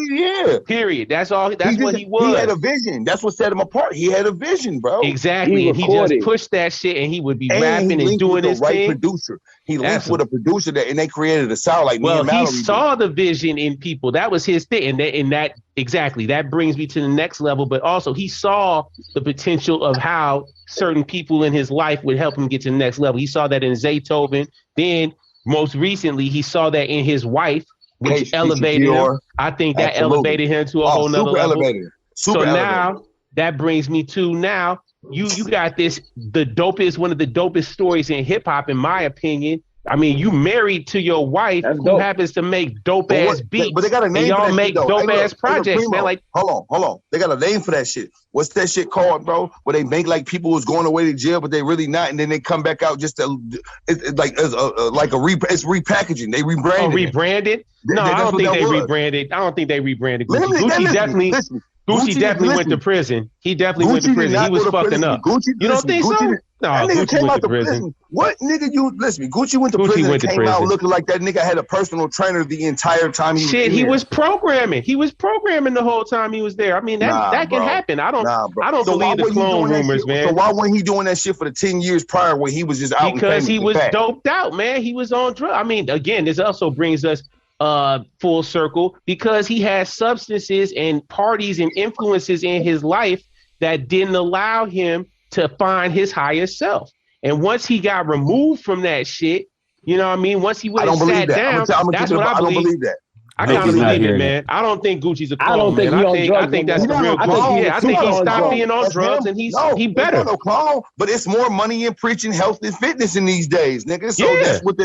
Yeah. Period. That's all. That's what he was. He had a vision. That's what set him apart. He had a vision, bro. Exactly. And he just pushed that shit, and he would be rapping and doing his thing. Producer. He linked with a producer and they created a sound like me and Mallory. He saw the vision in people. That was his thing, and that exactly that brings me to the next level. But also, he saw the potential of how certain people in his life would help him get to the next level. He saw that in Zaytoven. Then, most recently, he saw that in his wife. which elevated him. I think that elevated him to a whole nother level. So now that brings me to now you got this, one of the dopest stories in hip hop, in my opinion. I mean, you married to your wife who happens to make dope ass beats, but they got a name. Y'all make dope ass projects, man. Like, hold on, they got a name for that shit. What's that shit called, bro? Where they make like people who's going away to jail, but they really not, and then they come back out just to, it's repackaging. They rebranded. Oh, rebranded? No, I don't think they rebranded. I don't think they rebranded Gucci. Gucci definitely. Gucci definitely went to prison. He definitely went to prison. He was fucking up. You don't think so? No, Gucci went to prison. What nigga? You listen me. Gucci went to prison. And came out looking like that nigga had a personal trainer the entire time he was there. He was programming. He was programming the whole time he was there. I mean, that can happen. I don't believe the clone rumors, man. So why wasn't he doing that shit for the 10 years prior when he was just out? Because he was doped out, man. He was on drugs. I mean, again, this also brings us full circle, because he had substances and parties and influences in his life that didn't allow him to find his higher self. And once he got removed from that shit, you know what I mean? Once he went and sat down, that's what I believe. I don't believe that. I can't believe it, man. I don't think Gucci's a clone. I don't think I think that's the real clone. Yeah, I think he stopped being on drugs and he better. No clone, but it's more money in preaching health and fitness in these days, nigga. So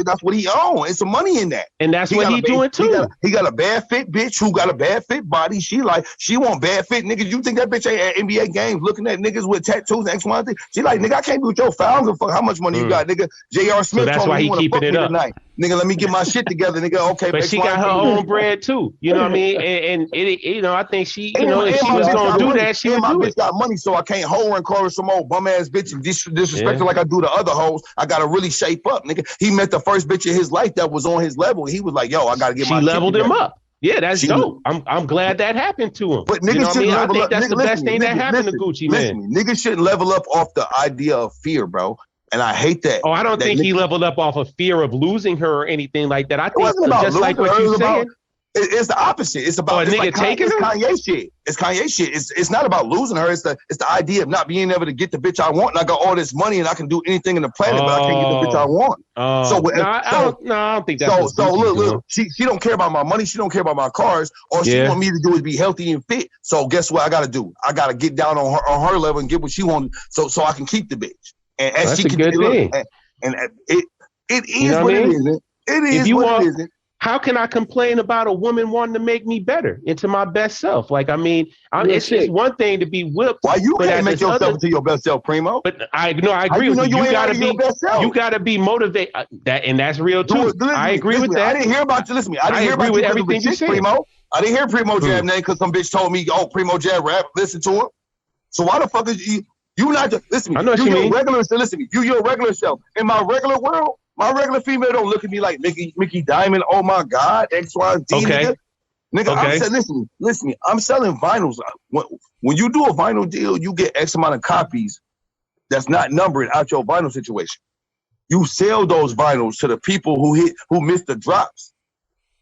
that's what he owns. It's some money in that. And that's what he's doing too. He got a bad fit bitch who got a bad fit body. She want bad fit niggas. You think that bitch ain't at NBA games looking at niggas with tattoos and X, Y, Z? She like, nigga, I can't be with your fouls and fuck how much money you got, nigga. J.R. Smith that's why he keeping it up. Tonight. Nigga, let me get my shit together, nigga. Okay, but she got her own bread too. You know what I mean? And it, you know, I think she, you know, if she was gonna do that, she would do it. Bitch got money, so I can't hold her and call her some old bum ass bitch and disrespect her like I do the other hoes. I gotta really shape up, nigga. He met the first bitch in his life that was on his level. He was like, yo, I gotta get my shit together. She leveled him up. Yeah, that's dope. I'm glad that happened to him. But niggas, you know what I mean? I think that's the best thing that happened to Gucci, man. Niggas shouldn't level up off the idea of fear, bro. And I hate that. Oh, I don't think he leveled up off of fear of losing her or anything like that. I think just like what you said. It's the opposite. It's about taking her. Kanye shit. It's Kanye shit. It's not about losing her. It's the idea of not being able to get the bitch I want. And I got all this money and I can do anything in the planet, but I can't get the bitch I want. I don't think that's so. Look. She don't care about my money. She don't care about my cars. All she want me to do is be healthy and fit. So guess what I got to do? I got to get down on her level and get what she wants. So I can keep the bitch. And that's a good thing. And it is what it isn't. It is what it isn't. How can I complain about a woman wanting to make me better into my best self? Like, I mean, it's one thing to be whipped. Why you can't make yourself into your best self, Primo? But I agree with you. You gotta be motivated. And that's real too. I agree with that. I didn't hear about you. Listen to me. I didn't hear about you everything you said, Primo. I didn't hear PrimoJAB name because some bitch told me, oh, PrimoJAB rap. Listen to him. So why the fuck is you? You not just listen. I know you your regular. Listen to me. You your regular self. In my regular world, my regular female don't look at me like Mickey Diamond. Oh my God, X Y Z. Okay. Nigga, I'm saying, listen. I'm selling vinyls. When you do a vinyl deal, you get X amount of copies. That's not numbering out your vinyl situation. You sell those vinyls to the people who missed the drops.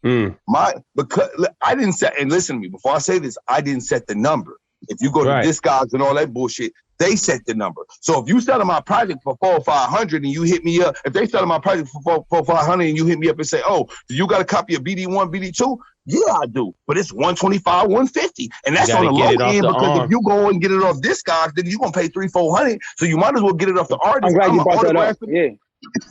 Because I didn't set. And listen to me. Before I say this, I didn't set the number. If you go to Discogs and all that bullshit, they set the number. So if you selling my project for $400 or $500 and you hit me up, if they selling my project for $400 or $500 and you hit me up and say, oh, do you got a copy of BD1, BD2? Yeah, I do. But it's $125, $150. And that's on the low end because if you go and get it off Discogs, then you're going to pay $300, $400. So you might as well get it off the artist. I'm glad you brought that up. Yeah.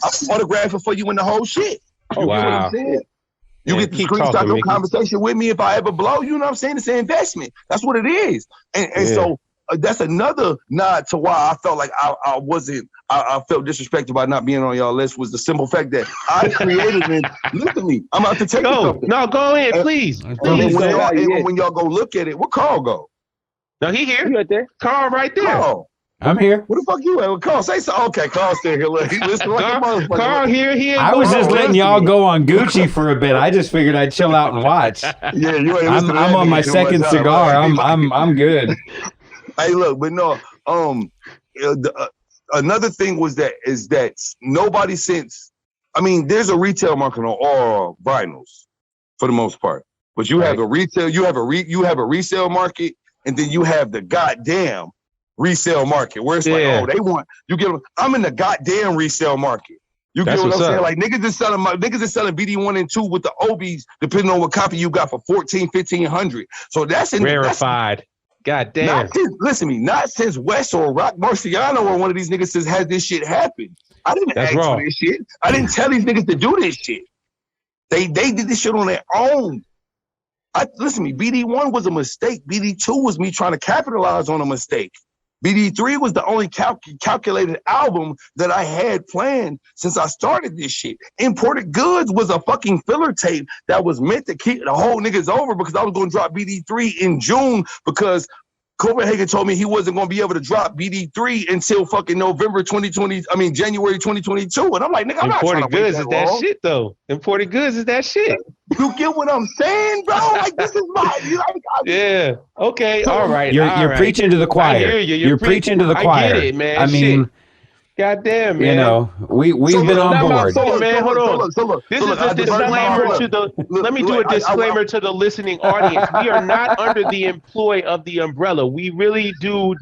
I'll autograph it for you in the whole shit. Oh, wow. You get to screenshot your conversation with me if I ever blow. You know what I'm saying? It's an investment. That's what it is. And so that's another nod to why I felt like I felt disrespected by not being on y'all list was the simple fact that I created it. Look at me. I'm about to take something. No, go ahead, please. When y'all go look at it, where Karl go? No, he here. He right there. Karl right there. Karl. I'm here. Where the fuck you at? Karl, say so. Okay, Karl's still here. Look, he listening like a motherfucker. Karl here. I was just letting y'all go on Gucci for a bit. I just figured I'd chill out and watch. Yeah, you ain't I'm on my second cigar. I'm good. Hey, look, but no. Another thing is that nobody since. I mean, there's a retail market on all vinyls for the most part, but you have a retail. You have a resale market, and then you have the goddamn resale market where it's like, oh, they want you give them. I'm in the goddamn resale market. You get what I'm saying? Like niggas is selling BD1 and 2 with the OBs, depending on what copy you got for $1,400-1,500. So that's rarefied. God damn. Listen to me, not since West or Rock Marciano or one of these niggas has had this shit happen. I didn't ask for this shit. I didn't tell these niggas to do this shit. They did this shit on their own. Listen to me, BD1 was a mistake. BD2 was me trying to capitalize on a mistake. BD3 was the only calculated album that I had planned since I started this shit. Imported Goods was a fucking filler tape that was meant to keep the whole niggas over because I was going to drop BD3 in June because Copenhagen told me he wasn't going to be able to drop BD3 until fucking January 2022. And I'm like, nigga, I'm not trying to wait Imported Goods is that shit, though. Imported Goods is that shit. You get what I'm saying, bro? Like, this is my... yeah. Okay. All right. You're preaching to the choir. I hear you. You're preaching to the choir. I get it, man. I mean... God damn, man. You know, we've been on board. Man, hold on. This is a disclaimer to the... Let me do a disclaimer to the listening audience. We are not under the employ of the umbrella. We really do,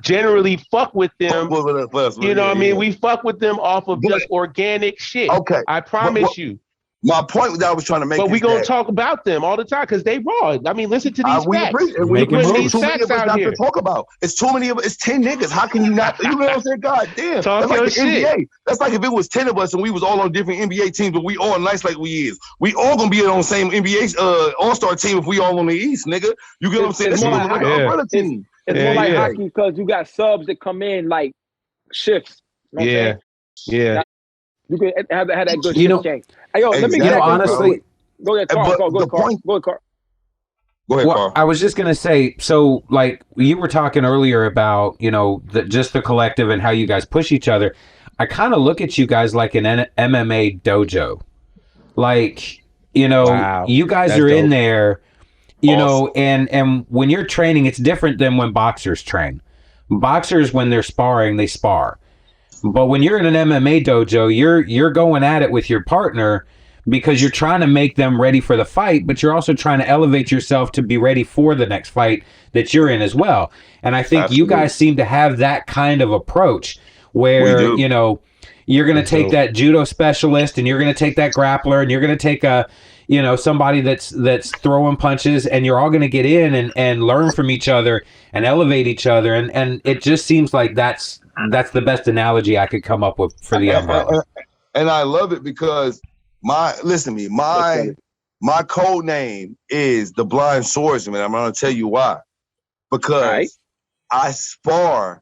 generally fuck with them. You know what I mean? We fuck with them off of just organic shit. Okay. I promise you. My point that I was trying to make, but we're gonna talk about them all the time because they raw. I mean, listen to these facts. We these facts out here. To talk about. It's too many of us. It's 10 niggas. How can you not? You know what I'm saying? God damn. Talk That's like the shit. NBA. That's like if it was 10 of us and we was all on different NBA teams, but we all nice like we is. We all gonna be on the same NBA All-Star team if we all on the East, nigga. You get what I'm saying? It's more like an umbrella team. It's more like hockey because you got subs that come in like shifts. You know you can have that good shift change. Hey, yo, let me get honestly. Go ahead, Karl. Go ahead, Karl. Go ahead, Karl. I was just gonna say, so like you were talking earlier about, just the collective and how you guys push each other. I kind of look at you guys like an MMA dojo. Like, wow. You guys are in there, and when you're training, it's different than when boxers train. Boxers, when they're sparring, they spar. But when you're in an MMA dojo, you're going at it with your partner because you're trying to make them ready for the fight, but you're also trying to elevate yourself to be ready for the next fight that you're in as well. And I think you guys seem to have that kind of approach where, you're going to take that judo specialist and you're going to take that grappler and you're going to take somebody that's throwing punches, and you're all going to get in and learn from each other and elevate each other. And it just seems like that's the best analogy I could come up with for the umbrella. And I love it because my code name is the Blind Swordsman. I'm going to tell you why. Because I spar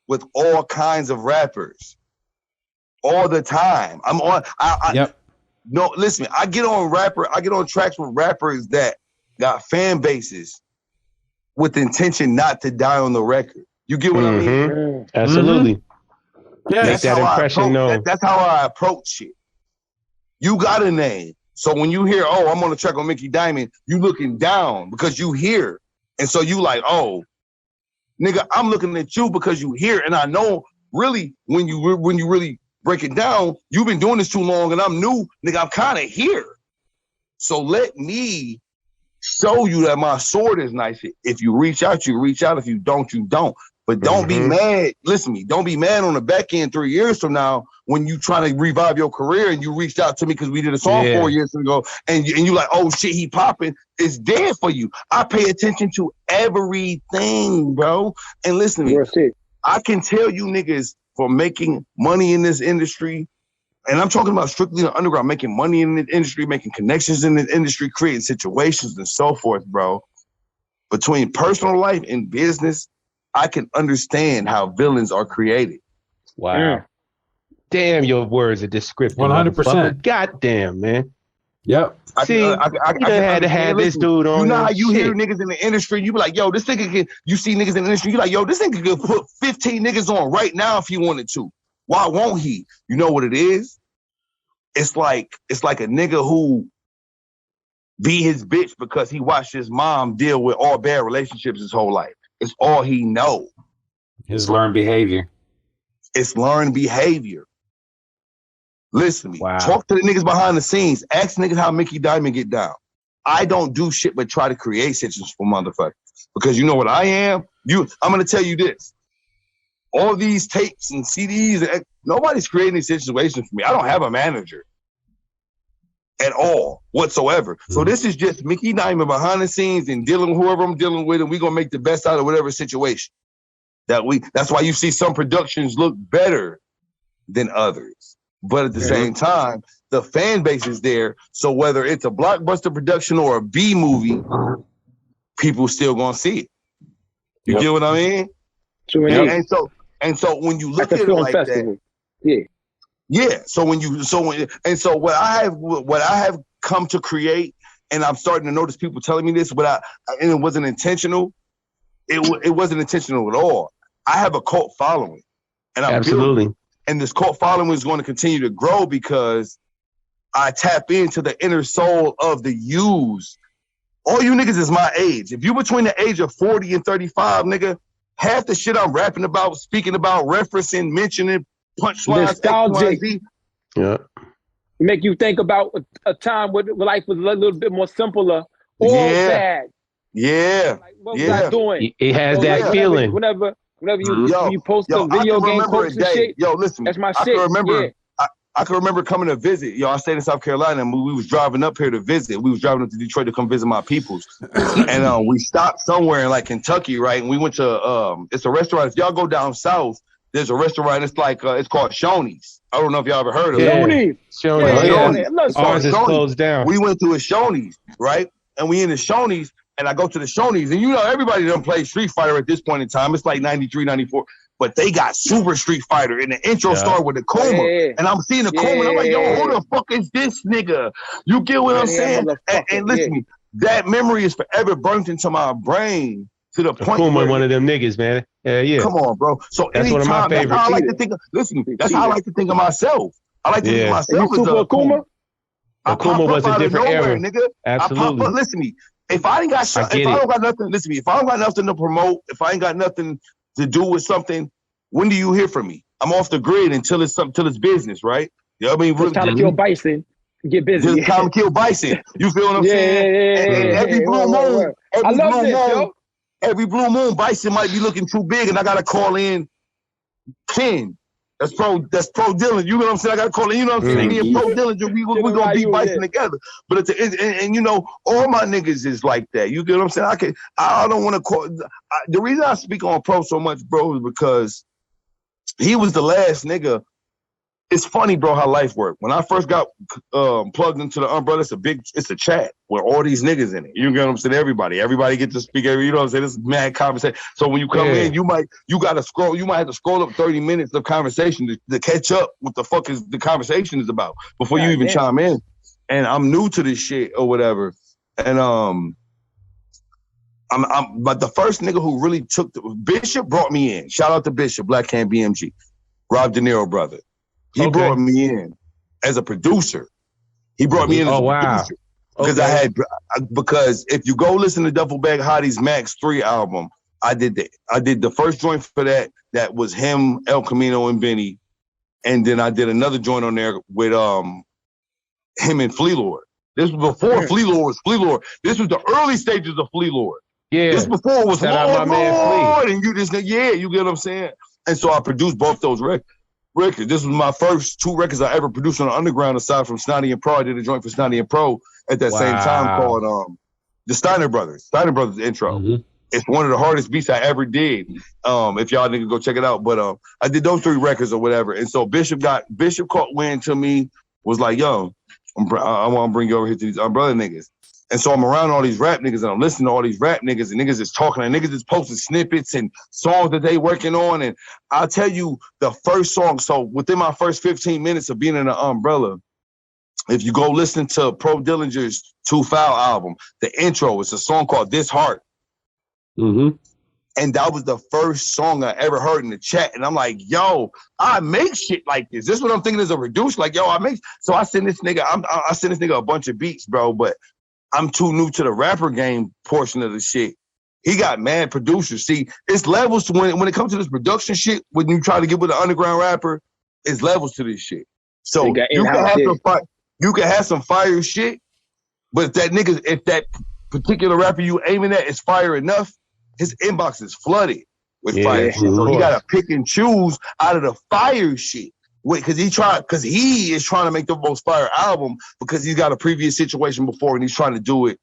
with all kinds of rappers all the time. No, listen, I get on tracks with rappers that got fan bases with intention not to die on the record. You get what I mean? Absolutely. Yeah, make that impression known. That's how I approach it. You got a name. So when you hear, I'm on the track on Mickey Diamond, you looking down because you hear. And so you like, nigga, I'm looking at you because you hear. And I know really when you really break it down, you've been doing this too long and I'm new, nigga, I'm kind of here. So let me show you that my sword is nice. If you reach out, you reach out. If you don't, you don't. But don't be mad. Listen to me. Don't be mad on the back end 3 years from now when you trying to revive your career and you reached out to me because we did a song 4 years ago and you like, oh shit, he popping. It's dead for you. I pay attention to everything, bro. And listen to me. I can tell you niggas for making money in this industry, and I'm talking about strictly the underground, making money in the industry, making connections in the industry, creating situations and so forth, bro. Between personal life and business, I can understand how villains are created. Wow. Yeah. Damn, your words are descriptive. 100%. God damn, man. Yep. See, I had to have this dude on. You know how you hear niggas in the industry, you be like, yo, this nigga can, you see niggas in the industry, you like, yo, this nigga could put 15 niggas on right now if he wanted to. Why won't he? You know what it is? It's like a nigga who be his bitch because he watched his mom deal with all bad relationships his whole life. It's all he know. His learned behavior. It's learned behavior. Listen to me. Wow. Talk to the niggas behind the scenes. Ask niggas how Mickey Diamond get down. I don't do shit but try to create situations for motherfuckers. Because you know what I am? I'm gonna tell you this. all these tapes and CDs. Nobody's creating these situations for me. I don't have a manager at all whatsoever. So this is just Mickey Diamond behind the scenes and dealing with whoever I'm dealing with, and we're gonna make the best out of whatever situation. That's why you see some productions look better than others. But at the same time, the fan base is there. So whether it's a blockbuster production or a B movie, people still gonna see it. You get what I mean? True. And so when you look at it like that, yeah. So what I have come to create, and I'm starting to notice people telling me this, and it wasn't intentional. It wasn't intentional at all. I have a cult following, and I'm building, and this cult following is going to continue to grow because I tap into the inner soul of the youths. All you niggas is my age. If you between the age of 40 and 35, nigga, half the shit I'm rapping about, speaking about, referencing, mentioning, punchlines, nostalgic. Make you think about a time when life was a little bit more simpler or bad. Yeah. Like, what was I doing? It has that feeling. Whenever you post a video game quotes and shit. Yo, listen, that's my shit. I can remember coming to visit. I stayed in South Carolina, and we was driving up here to visit. We was driving up to Detroit to come visit my peoples. And we stopped somewhere in like Kentucky, right? And we went to it's a restaurant. If y'all go down south, there's a restaurant. It's like it's called Shoney's. I don't know if y'all ever heard of it. Shoney's. Ours is closed down. We went to a Shoney's, right? And we in the Shoney's, and I go to the Shoney's, and everybody done play Street Fighter at this point in time. It's like 93, 94. But they got Super Street Fighter, and the intro start with the Kuma. And I'm seeing the Kuma, and I'm like, yo, who the fuck is this nigga? You get what I'm saying? And listen, that memory is forever burnt into my brain to the point where one of them niggas, man. Yeah. Come on, bro. So that's one of my favorites. That's how I like to think of, that's how I like to think of myself. I like to think of myself as a Kuma. Akuma was a different era. Nigga. Absolutely. Listen to me. If I ain't got shit, if I don't got nothing, listen to me. If I don't got nothing to promote, if I ain't got nothing to do with something, when do you hear from me? I'm off the grid until it's business, right? You know what I mean? It's time to kill bison. Get busy. It's time to kill bison. You feel what I'm saying? Every blue moon, every blue moon, bison might be looking too big, and I gotta call in Ken. That's pro Dillinger. You know what I'm saying? I gotta call in. You know what I'm saying? Me and pro Dillinger, we gonna beat bison together. But at the end, all my niggas is like that. You get what I'm saying? I don't want to call. The reason I speak on pro so much, bro, is because he was the last nigga. It's funny, bro, how life worked. When I first got plugged into the umbrella, it's a chat with all these niggas in it. You get what I'm saying? Everybody get to speak. You know what I'm saying? This is mad conversation. So when you come in, you might have to scroll up 30 minutes of conversation to catch up what the fuck is the conversation is about before you even chime in. And I'm new to this shit or whatever. And but the first nigga who really took Bishop brought me in. Shout out to Bishop, Black Can BMG, Rob De Niro brother. He brought me in as a producer. He brought me in as a producer. Because if you go listen to Duffel Bag Hottie's Max 3 album, I did the first joint for that was him, El Camino, and Benny. And then I did another joint on there with him and Flea Lord. This was before Flea Lord was Flea Lord. This was the early stages of Flea Lord. Yeah. This before it was Lord, and you just you get what I'm saying? And so I produced both those records. This was my first 2 records I ever produced on the underground aside from Snotty and Pro. I did a joint for Snotty and Pro at that same time called the Steiner Brothers intro. Mm-hmm. It's one of the hardest beats I ever did. If y'all niggas go check it out. But I did those 3 records or whatever. And so Bishop caught wind to me, was like, yo, I want to bring you over here to these umbrella niggas. And so I'm around all these rap niggas and I'm listening to all these rap niggas and niggas is talking and niggas is posting snippets and songs that they working on. And I'll tell you the first song. So within my first 15 minutes of being in the umbrella, if you go listen to Pro Dillinger's 2 Foul album, the intro is a song called This Heart. Mm-hmm. And that was the first song I ever heard in the chat. And I'm like, yo, I make shit like this. This is what I'm thinking as a producer. Like, yo, so I send this nigga a bunch of beats, bro, but I'm too new to the rapper game portion of the shit. He got mad producers. See, it's levels to when it comes to this production shit, when you try to get with an underground rapper, it's levels to this shit. So you can have some fire shit, but if that particular rapper you aiming at is fire enough, his inbox is flooded with fire shit. So he gotta pick and choose out of the fire shit. Because he is trying to make the most fire album because he's got a previous situation before and he's trying to do it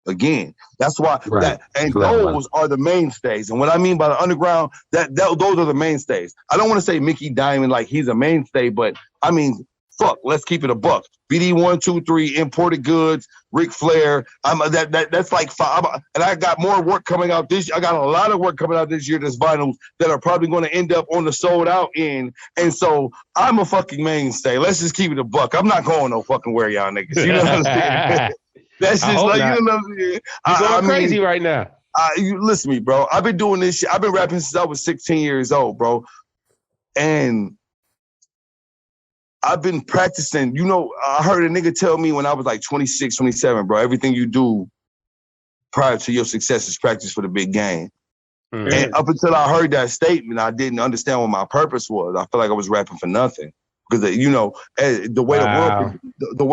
again. That's why those are the mainstays. And what I mean by the underground, those are the mainstays. I don't want to say Mickey Diamond like he's a mainstay, but I mean, fuck, let's keep it a buck. BD 123, Imported Goods, Ric Flair. That's like five. And I got more work coming out this year. I got a lot of work coming out this year that's vinyls that are probably going to end up on the sold out end. And so I'm a fucking mainstay. Let's just keep it a buck. I'm not going no fucking where y'all niggas. You know what I'm saying? That's just like, you know what I'm saying? You're going crazy right now. You listen to me, bro. I've been doing this shit. I've been rapping since I was 16 years old, bro. And I've been practicing. You know, I heard a nigga tell me when I was like 26, 27, bro, everything you do prior to your success is practice for the big game. Mm-hmm. And up until I heard that statement, I didn't understand what my purpose was. I felt like I was rapping for nothing. Because, you know, the way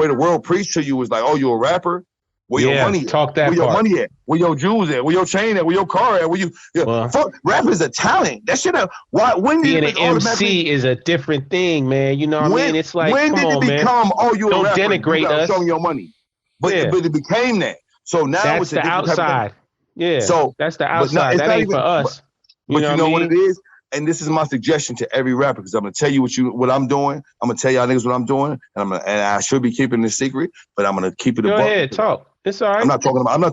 the world preached to you was like, oh, you're a rapper? Where your money at? Talk that Where your money at? Where your jewels at? Where your chain at? Where your car at? Where you? Fuck, rap is a talent. That shit. When did being an MC is a different thing, man. You know what I mean? It's like, when did it become? Oh, you a rapper? Don't denigrate us. Showing your money, but it became that. So now that's the outside. Yeah. So that's the outside. That ain't for us. But you know what it is? And this is my suggestion to every rapper, because I'm gonna tell you what I'm doing. I'm gonna tell y'all niggas what I'm doing, and I should be keeping this secret, but I'm gonna keep it. Go ahead, talk. It's all right. I'm not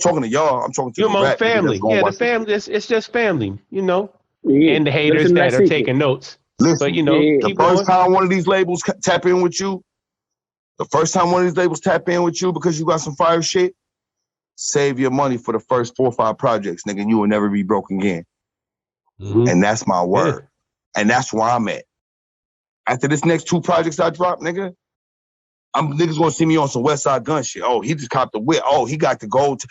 talking to y'all. I'm talking to your own family. Yeah, the family. It's just family, you know. And the haters that are taking notes. Listen, but you know, the first time one of these labels tap in with you, because you got some fire shit, save your money for the first 4 or 5 projects, nigga, and you will never be broke again. Mm-hmm. And that's my word. Yeah. And that's where I'm at. After this next 2 projects I drop, nigga, niggas gonna see me on some West Side Gun shit. Oh, he just copped the whip. Oh, he got the gold.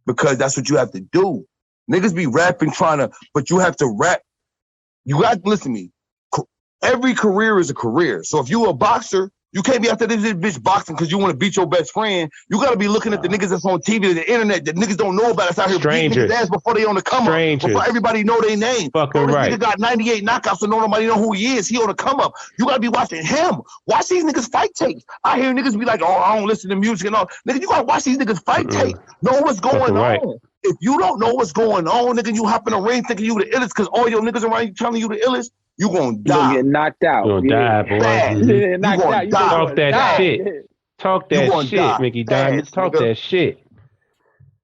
Because that's what you have to do. Niggas be rapping but you have to rap. You got to listen to me. Every career is a career. So if you a boxer, you can't be out there this bitch boxing because you want to beat your best friend. You got to be looking at the niggas that's on TV, the internet, that niggas don't know about. That's out here beating niggas' ass before they on the come up. Before everybody know their name. Fucking right. Nigga got 98 knockouts, so nobody know who he is. He on the come up. You got to be watching him. Watch these niggas fight tapes. I hear niggas be like, oh, I don't listen to music and all. Nigga, you got to watch these niggas fight tapes. Know what's going on. Right. If you don't know what's going on, nigga, you hop in a ring thinking you the illest because all your niggas around you telling you the illest, you gonna die. You gonna get knocked out. You gonna die, boy. Mm-hmm. You gonna die. Talk that shit. Talk that shit, Mickey Diamond. Talk that shit.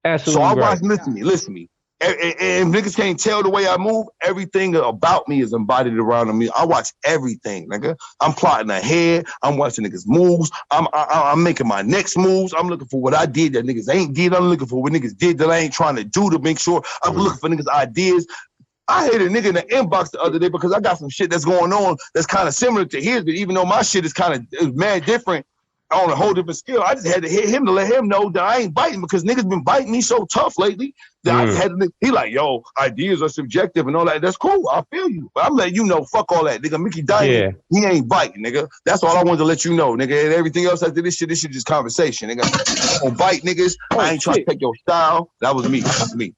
Absolutely. So I watch, listen to me. And niggas can't tell the way I move. Everything about me is embodied around me. I watch everything, nigga. I'm plotting ahead. I'm watching niggas moves. I'm making my next moves. I'm looking for what I did that niggas ain't did. I'm looking for what niggas did that I ain't trying to do to make sure. I'm looking for niggas' ideas. I hit a nigga in the inbox the other day because I got some shit that's going on that's kind of similar to his, but even though my shit is kind of mad different on a whole different scale, I just had to hit him to let him know that I ain't biting because niggas been biting me so tough lately that I just had to, he like, yo, ideas are subjective and all that. That's cool. I feel you. But I'm letting you know, fuck all that, nigga. Mickey Diamond, he ain't biting, nigga. That's all I wanted to let you know, nigga. And everything else after this shit just conversation, nigga. I don't bite niggas. I ain't trying to take your style. That was me. That's me.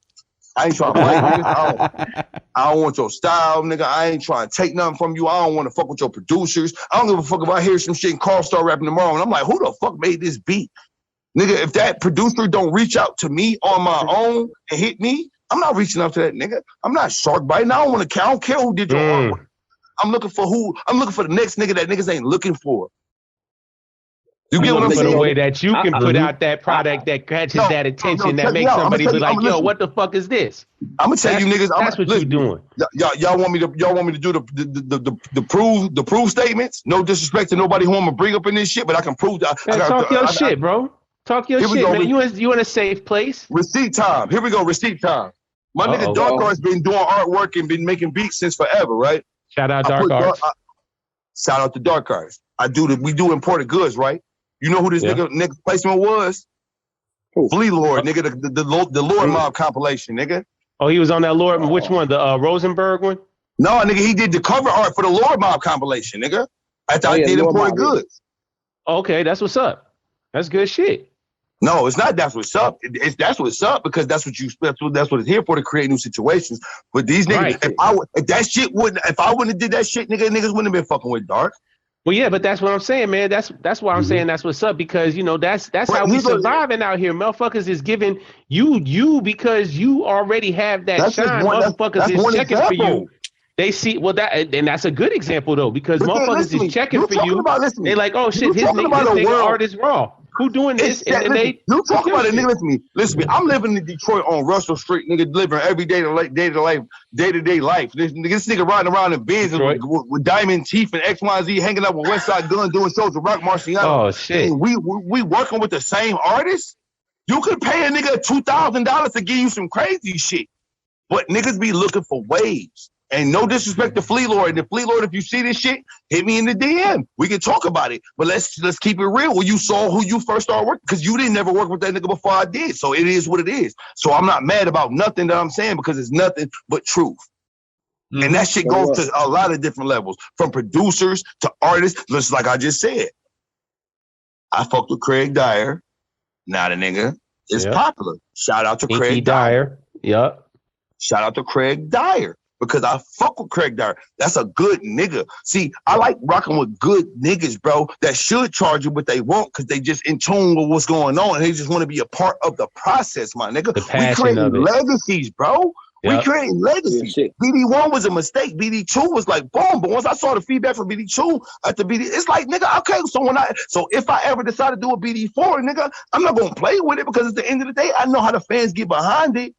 I ain't trying to fight niggas. I don't want your style, nigga. I ain't trying to take nothing from you. I don't want to fuck with your producers. I don't give a fuck if I hear some shit and Karl start rapping tomorrow. And I'm like, who the fuck made this beat? Nigga, if that producer don't reach out to me on my own and hit me, I'm not reaching out to that nigga. I'm not shark biting. I don't care who did your artwork. I'm looking for the next nigga that niggas ain't looking for. You get what I'm saying? The way that you can put out that product that catches that attention, that makes somebody be like, "Yo, what the fuck is this?" I'm gonna tell you niggas. That's what you're doing. Y'all want me to do the proof statements? No disrespect to nobody who I'm gonna bring up in this shit, but I can prove that. Talk your shit, bro. Talk your shit, man. You in a safe place. Receipt time. Here we go. Receipt time. My nigga Dark Art's been doing artwork and been making beats since forever, right? Shout out Dark Arts. Shout out to Dark Arts. We do imported goods, right? You know who this nigga placement was? Flea Lord, nigga, the Lord Mob compilation, nigga. Oh, he was on that Lord. Which one? The Rosenberg one? No, nigga, he did the cover art for the Lord Mob compilation, nigga. After I did imported goods. Okay, that's what's up. That's good shit. No, it's not. That's what's up. That's what's up because that's what it's here for, to create new situations. But these niggas, if I wouldn't have did that shit, niggas wouldn't have been fucking with Dark. Well, yeah, but that's what I'm saying, man. That's why I'm saying that's what's up, because that's how we surviving out here. Motherfuckers is giving you because you already have that shine. Motherfuckers is checking for you. They see and that's a good example though, because motherfuckers is checking for you. They like, oh shit, this nigga art is raw. Who doing this? You talk about it, nigga. Listen to me. I'm living in Detroit on Russell Street, nigga, living every day to day life. This nigga riding around in Benz with diamond teeth and XYZ, hanging up with Westside Gun, doing shows with Rock Marciano. Oh shit. We working with the same artists. You could pay a nigga $2,000 to give you some crazy shit, but niggas be looking for waves. And no disrespect to Flea Lord. And Flea Lord, if you see this shit, hit me in the DM. We can talk about it. But let's keep it real. Well, you saw who you first started working, because you didn't never work with that nigga before I did. So it is what it is. So I'm not mad about nothing that I'm saying, because it's nothing but truth. Mm-hmm. And that shit goes to a lot of different levels, from producers to artists. Just like I just said, I fucked with Craig Dyer. Now the nigga is popular. Shout out to Craig Dyer. Yep. Shout out to Craig Dyer. Because I fuck with Craig Dyer. That's a good nigga. See, I like rocking with good niggas, bro, that should charge you what they want, because they just in tune with what's going on, and they just want to be a part of the process, my nigga. We creating legacies, bro. Yep. We creating legacies. BD1 was a mistake. BD2 was like boom. But once I saw the feedback from BD2 at the BD, it's like, nigga, okay. So if I ever decide to do a BD4, nigga, I'm not gonna play with it, because at the end of the day, I know how the fans get behind it.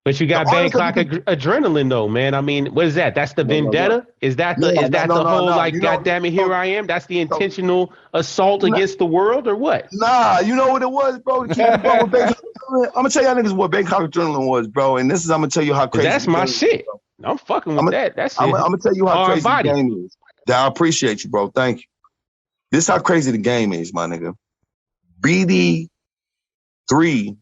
But you got Bangkok adrenaline though, man. I mean, what is that? That's the vendetta? Is that the whole goddamn it, here I am? That's the intentional assault against the world, or what? Nah, you know what it was, bro? I'm gonna tell y'all niggas what Bangkok adrenaline was, bro. And I'm gonna tell you how crazy. That's my shit. I'm fucking with that. That's I'm gonna tell you how crazy the game is. I appreciate you, bro. Thank you. This is how crazy the game is, my nigga. BD3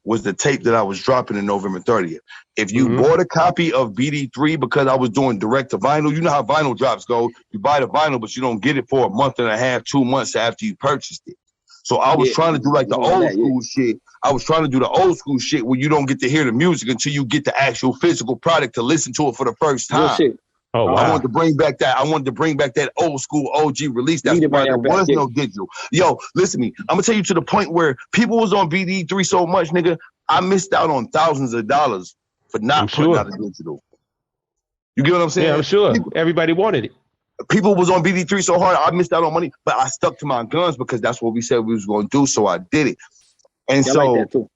was the tape that I was dropping in November 30th. If you bought a copy of BD3, because I was doing direct to vinyl, you know how vinyl drops go. You buy the vinyl, but you don't get it for a month and a half, 2 months after you purchased it. So I was trying to do like the old school shit. I was trying to do the old school shit where you don't get to hear the music until you get the actual physical product to listen to it for the first time. Oh, wow. I wanted to bring back that old school OG release. That's why there was no digital. Yo, listen to me. I'm gonna tell you, to the point where people was on BD3 so much, nigga, I missed out on thousands of dollars for not putting out a digital. You get what I'm saying? Yeah, I'm sure. Everybody wanted it. People was on BD3 so hard, I missed out on money, but I stuck to my guns because that's what we said we was going to do, so I did it. And so, like that too.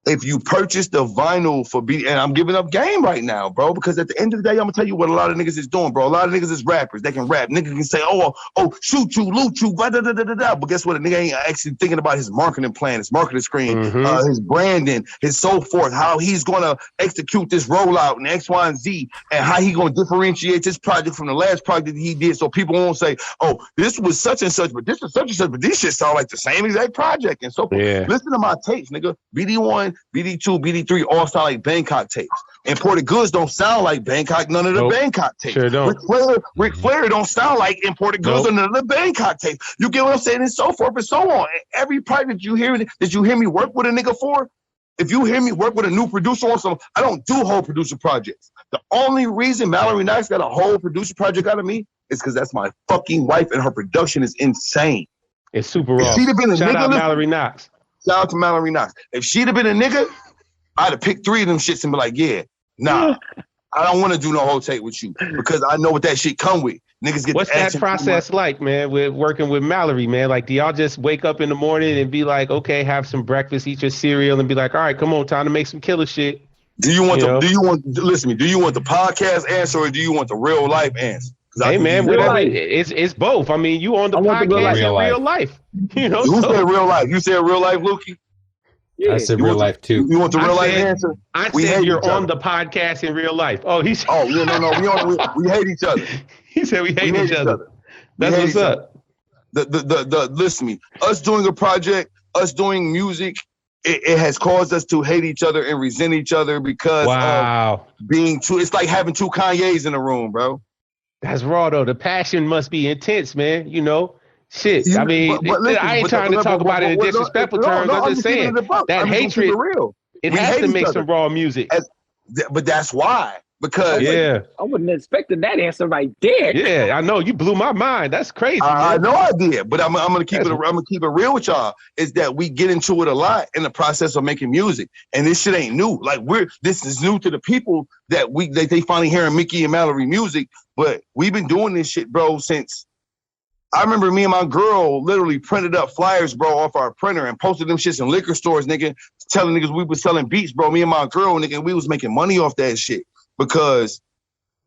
If you purchase the vinyl for BD, and I'm giving up game right now, bro, because at the end of the day, I'm gonna tell you what a lot of niggas is doing, bro. A lot of niggas is rappers. They can rap. Niggas can say, oh, shoot you, loot you, da da da da da. But guess what? A nigga ain't actually thinking about his marketing plan, his marketing screen, his branding, his so forth, how he's gonna execute this rollout and X, Y, and Z, and how he gonna differentiate this project from the last project he did, so people won't say, oh, this was such and such, but this is such and such, but these shit sound like the same exact project and so forth. Yeah. Listen to my tapes, nigga. BD1. BD2, BD3 all sound like Bangkok tapes. Imported Goods don't sound like Bangkok, none of the Bangkok tapes. Sure don't. Ric Flair don't sound like Imported Goods or none of the Bangkok tapes. You get what I'm saying? And so forth and so on. Every project you hear me work with a nigga for, if you hear me work with a new producer on some, I don't do whole producer projects. The only reason Mallory Knox got a whole producer project out of me is because that's my fucking wife, and her production is insane. It's super raw. Shout out Mallory Knox. Shout out to Mallory Knox. If she'd have been a nigga, I'd have picked 3 of them shits and be like, yeah, nah, I don't want to do no whole tape with you, because I know what that shit come with. Niggas get. What's that process like, man, with working with Mallory, man? Like, do y'all just wake up in the morning and be like, okay, have some breakfast, eat your cereal, and be like, all right, come on, time to make some killer shit? Do you want listen to me, do you want the podcast answer, or do you want the real life answer? Hey man, whatever. It's both. I mean, you on the podcast in real life. You know, you said real life. You said real life, Lukey. Yeah. I said real life too. You want the real life answer? I said you're on the podcast in real life. Oh, he's. Oh yeah, no. We hate each other. He said we hate each other. That's what's up. Listen to me. Us doing a project, us doing music, it has caused us to hate each other and resent each other because of being two. It's like having 2 Kanyes in a room, bro. That's raw though. The passion must be intense, man. You know, Shit, I mean, listen, I ain't trying to talk about it in disrespectful terms. I'm just saying that hatred, it has to make some raw music. But that's why. Because I wasn't expecting that answer right there. Yeah, I know you blew my mind. That's crazy. I know I did, but I'm gonna keep it. I'm gonna keep it real with y'all. Is that we get into it a lot in the process of making music, and this shit ain't new. Like this is new to the people that they finally hearing Mickey and Mallory music, but we've been doing this shit, bro, since. I remember me and my girl literally printed up flyers, bro, off our printer and posted them shits in liquor stores, nigga, telling niggas we was selling beats, bro. Me and my girl, nigga, we was making money off that shit. Because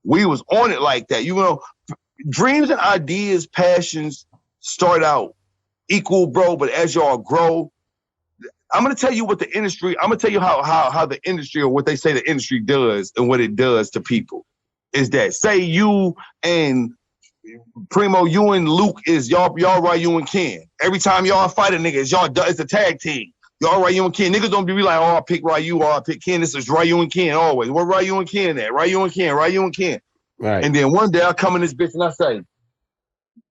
we was on it like that. You know, dreams and ideas, passions start out equal, bro. But as y'all grow, I'm gonna tell you what the industry, I'm gonna tell you how the industry, or what they say the industry does and what it does to people. Is that say you and Primo, you and Luke is y'all right, you and Ken. Every time y'all fight a nigga, it's a tag team. Y'all Ryu and Ken. Niggas don't be like, oh, I pick Ryu or I pick Ken. This is Ryu and Ken always. Where Ryu and Ken at? Ryu and Ken, Ryu and Ken. Right. And then one day I come in this bitch and I say,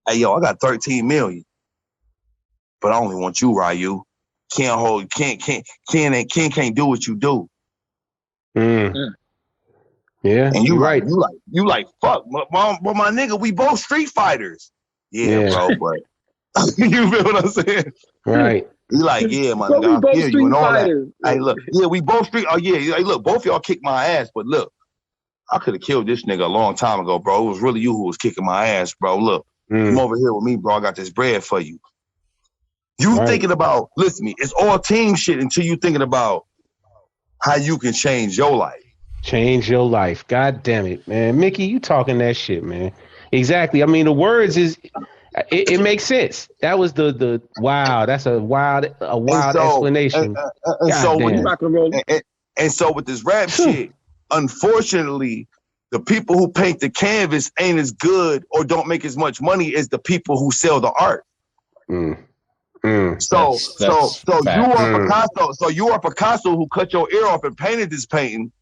hey, yo, I got 13 million. But I only want you, Ryu. Ken can't do what you do. Mm. Yeah. And you right. You like, fuck. But my nigga, we both street fighters. Yeah. Bro, but you feel what I'm saying? Right. He like, yeah, my nigga, I feel you and all that. Hey, look, yeah, we both street. Oh, yeah, hey, look, both y'all kicked my ass, but look, I could have killed this nigga a long time ago, bro. It was really you who was kicking my ass, bro. Look, come over here with me, bro. I got this bread for you. You thinking about, listen to me, it's all team shit until you thinking about how you can change your life. Change your life. God damn it, man. Mickey, you talking that shit, man. Exactly. I mean, the words is... It makes sense. That was the wow. That's a wild explanation. And so with this rap shit, unfortunately, the people who paint the canvas ain't as good or don't make as much money as the people who sell the art. So you are Picasso who cut your ear off and painted this painting,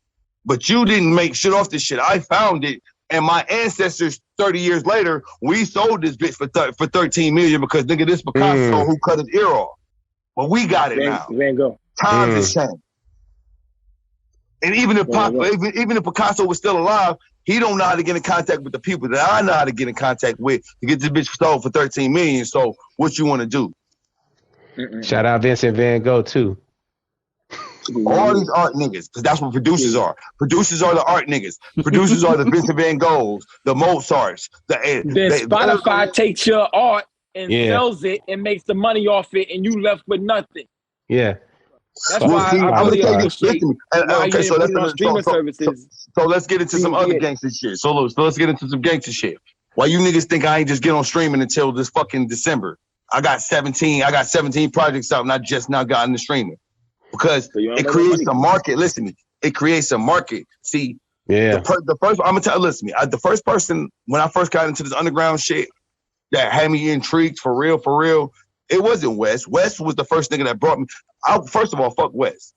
but you didn't make shit off this shit. I found it. And my ancestors, 30 years later, we sold this bitch for 13 million because nigga, this Picasso who cut his ear off. But we got it now. Van Gogh. Times has changed. And even if Picasso was still alive, he don't know how to get in contact with the people that I know how to get in contact with to get this bitch sold for 13 million. So what you want to do? Shout out Vincent Van Gogh too. All these art niggas, because that's what producers are. Producers are the art niggas. Producers are the Vincent Van Goghs, the Mozarts. Then Spotify takes your art and sells it and makes the money off it, and you left with nothing. Yeah. That's why I really appreciate services. So let's get into some other gangster shit. So let's get into some gangster shit. Why you niggas think I ain't just get on streaming until this fucking December? I got 17 projects out and I just now got into streaming. Because it creates a market. Listen to me. It creates a market. See, the first, I'm gonna tell. Listen to me. The first person when I first got into this underground shit that had me intrigued for real. It wasn't Wes. Wes was the first nigga that brought me. First of all, fuck Wes.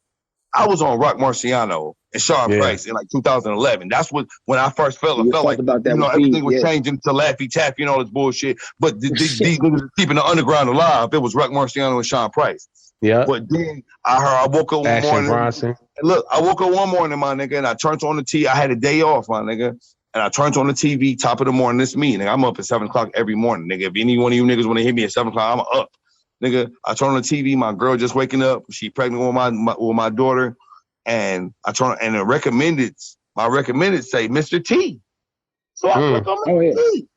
I was on Rock Marciano and Sean Price in like 2011. That's when I first felt like everything was changing to Laffy Taffy and all this bullshit. But these niggas are keeping the underground alive. It was Rock Marciano and Sean Price. Yeah. But then I woke up one morning. And look, I woke up one morning, my nigga, and I turned on the TV. I had a day off, my nigga. And I turned on the TV, top of the morning. This me, nigga. I'm up at 7 o'clock every morning, nigga. If any one of you niggas want to hit me at 7 o'clock, I'm up. Nigga, I turn on the TV, my girl just waking up. She pregnant with my daughter. And I turn and my recommended say Mr. T. So I click on Mr. T.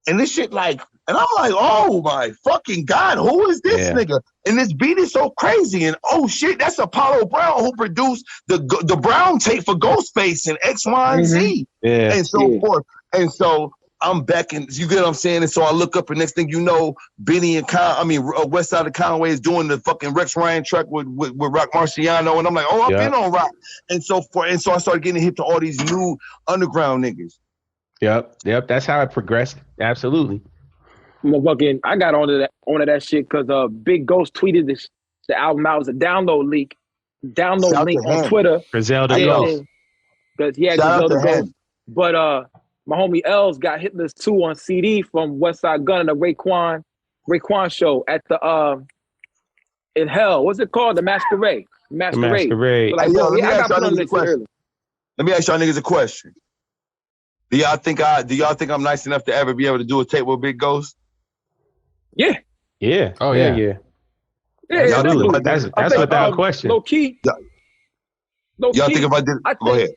And this shit like, and I'm like, oh my fucking God, who is this nigga? And this beat is so crazy. And oh shit, that's Apollo Brown who produced the Brown tape for Ghostface and X, Y, and Z. And so forth. And so I'm back in, you get what I'm saying? And so I look up and next thing you know, Benny and West Side of Conway is doing the fucking Rex Ryan track with Rock Marciano. And I'm like, oh, I've been on Rock. And so I started getting hit to all these new underground niggas. Yep. That's how it progressed. Absolutely. I got onto that shit because Big Ghost tweeted the album out. It was a download link on Twitter. Griselda Ghost. Because he had Griselda Ghost. But my homie Els got Hitler's 2 on CD from Westside Gunn and Raekwon Raekwon show at the in hell. What's it called? The Masquerade. Masquerade. Like, let me ask y'all niggas a question. Let me ask y'all niggas a question. Do y'all think I'm nice enough to ever be able to do a tape with Big Ghost? Yeah. Yeah. Oh yeah. Yeah. That's without question. Low key. Y'all think if I did? Go ahead.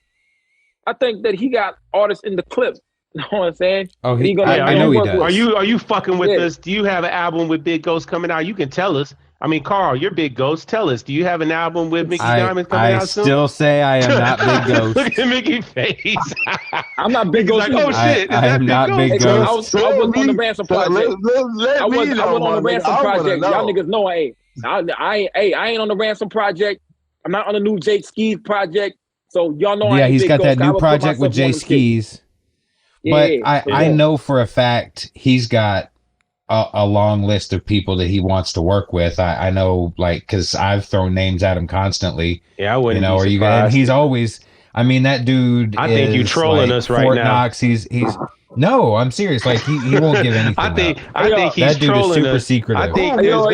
I think that he got artists in the clip. You know what I'm saying? Oh, I know he does. Are you fucking with us? Do you have an album with Big Ghost coming out? You can tell us. I mean, Karl, you're Big Ghost. Tell us, do you have an album with Mickey Diamond coming out soon? I still say I am not Big Ghost. Look at Mickey's face. I'm not Big Ghost. Like, oh shit, I am not Big Ghost. I was on the Ransom Project. I was on the Ransom Project. Y'all niggas know I ain't on the Ransom Project. I'm not on the new Jay Skis project. So y'all know I ain't he's Big got Ghost. that new project with Jay Skis. But I know for a fact he's got a long list of people that he wants to work with. I know, like, because I've thrown names at him constantly. Yeah, I wouldn't. And he's always. I mean, that dude. I think you trolling us right Fort now. Knox. He's. No, I'm serious. Like he won't give anything. I think he's that dude trolling is super us. secretive. I think there's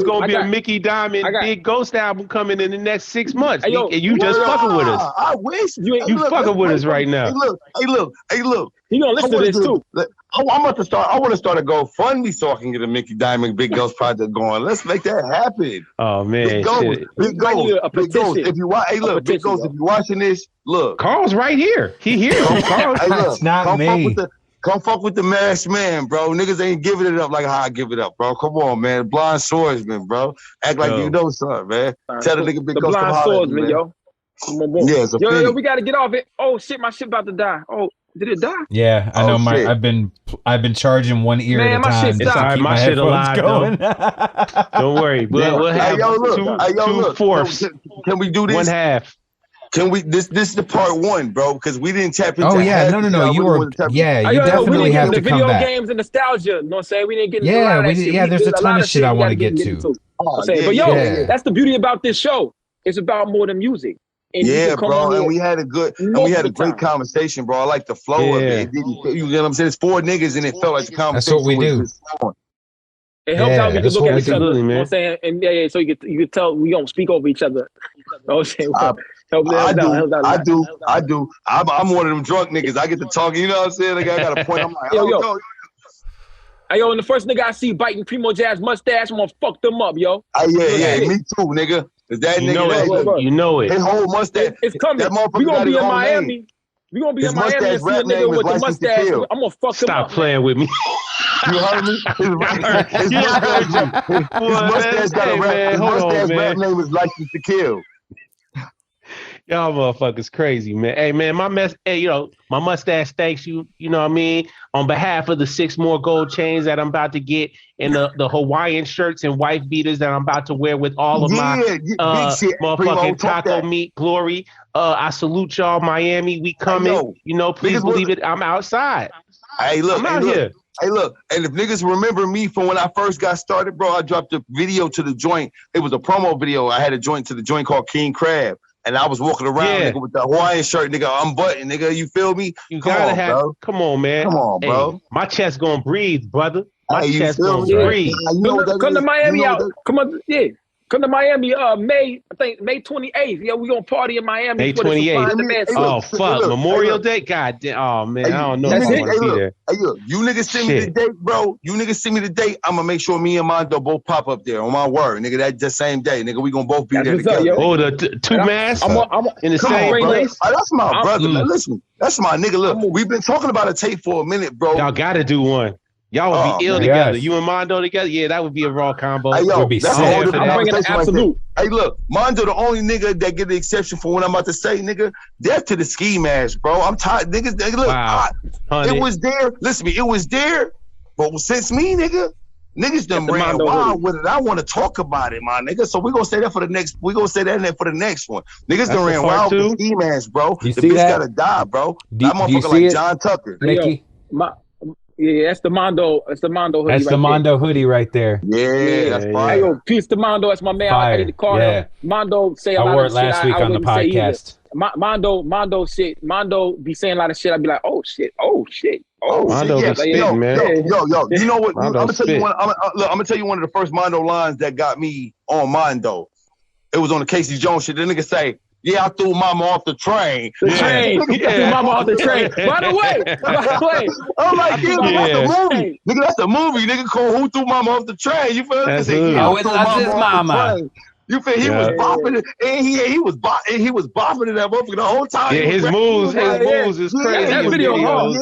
gonna be a Mickey Diamond Big Ghost album coming in the next 6 months. You just fucking with us. I wish you fucking with us right now. Hey, look. He gonna listen to this too. I'm about to start. I want to start a GoFundMe so I can get a Mickey Diamond Big Ghost project going. Let's make that happen. Oh man, Big Ghost. If you watch, Big Ghost. If you're watching this, look. Karl's right here. He here. Karl. It's not me. Come fuck with the masked man, bro. Niggas ain't giving it up like how I give it up, bro. Come on, man. Blind Swordsman, bro. Act like you know something, man. Tell the nigga Big Ghost. The Blind Swordsman, yo. Yeah, yo, we gotta get off it. Oh shit, my shit about to die. Oh. Did it die? Yeah, I know. Shit. I've been charging one ear at a time. Shit died. My shit alive going. Don't worry. We'll have two fourths. Can we do this? 1/2. Can we? This is the part one, bro, because we didn't tap into. Oh yeah, no. You were. Yeah, you definitely have to come back. Video games and nostalgia. You know what I'm saying? We didn't get into there's a ton of shit I want to get to. But that's the beauty about this show. It's about more than music. And bro, and we had a great conversation, bro. I like the flow of it. You know what I'm saying? It's 4 niggas and it felt like the conversation. That's what we do. It helps out. We can look at each other. You know what I'm saying? And so you can tell we don't speak over each other. You know what I'm saying? I do. I'm one of them drunk niggas. I get to talk. You know what I'm saying? Like I got a point. I'm like, Yo, and the first nigga I see biting PrimoJAB's mustache, I'm gonna fuck them up, yo. Yeah, me too, nigga. That nigga, you know it. His whole mustache. It's coming. We gonna be in Miami. We gonna be in Miami and see a nigga with the mustache. I'm gonna fuck him up. Stop playing with me. You heard me? His mustache got a rap name is License to Kill. Y'all motherfuckers crazy, man. Hey, man, my mustache thanks you, you know what I mean? On behalf of the 6 more gold chains that I'm about to get and the Hawaiian shirts and wife beaters that I'm about to wear with all of my motherfucking taco meat glory. I salute y'all, Miami. We coming. Please believe it. I'm outside. Hey, look. I'm out here. Hey, look, and if niggas remember me from when I first got started, bro, I dropped a video to the joint. It was a promo video. I had a joint to the joint called King Crab. And I was walking around nigga, with the Hawaiian shirt, nigga, unbuttoned, nigga. You feel me? Come on, man. Come on, bro. Hey, my chest gonna breathe, brother. My chest gonna breathe. Come to Miami Come on, come to Miami. May 28th. Yeah, we gonna party in Miami. May 28th. Oh fuck, Memorial Day. God damn. Oh man, I don't know if I want to be there. Hey, look, you niggas send me the date, bro. You niggas send me the date. I'm gonna make sure me and Mondo both pop up there on my word, nigga. That just same day, nigga. We gonna both be there together. The 2 masks in the same place. That's my brother. Man. Listen, that's my nigga. Look, we've been talking about a tape for a minute, bro. Y'all gotta do one. Y'all would be ill together. You and Mondo together? Yeah, that would be a raw combo. Hey, yo, be that's I'm bringing an absolute. Hey, look, Mondo, the only nigga that get the exception for what I'm about to say, nigga. Death to the ski mask, bro. I'm tired. Niggas, look, it was there. Listen to me, it was there. But since me, niggas done ran wild with it. I want to talk about it, my nigga. So we're gonna say that for the next. We're gonna say that for the next one. Niggas done ran wild with the ski mask, bro. The bitch gotta die, bro. That motherfucker like John Tucker. Mickey. Yeah, that's the Mondo. It's the Mondo hoodie. That's the Mondo hoodie right there. Yeah, that's fire. Hey, yo, peace to Mondo. That's my man. I hate the Karl. Yeah. Mondo say a I lot wore of it last shit week on the podcast. Mondo shit. Mondo be saying a lot of shit. I'd be like, oh shit. Mondo was spitting, man. Yo. You know what? I'm Mondo gonna tell you one. I'm gonna tell you one of the first Mondo lines that got me on Mondo. It was on the Casey Jones shit. The nigga say, "Yeah, I threw mama off the train." I threw mama off the train. By the way, I'm like, that's the movie. Nigga, that's the movie. Nigga called Who Threw Mama Off the Train. You feel me? Always loves his mama. You feel he was bopping it, and he was bopping it that motherfucker the whole time. Yeah, his moves is crazy. That video hard.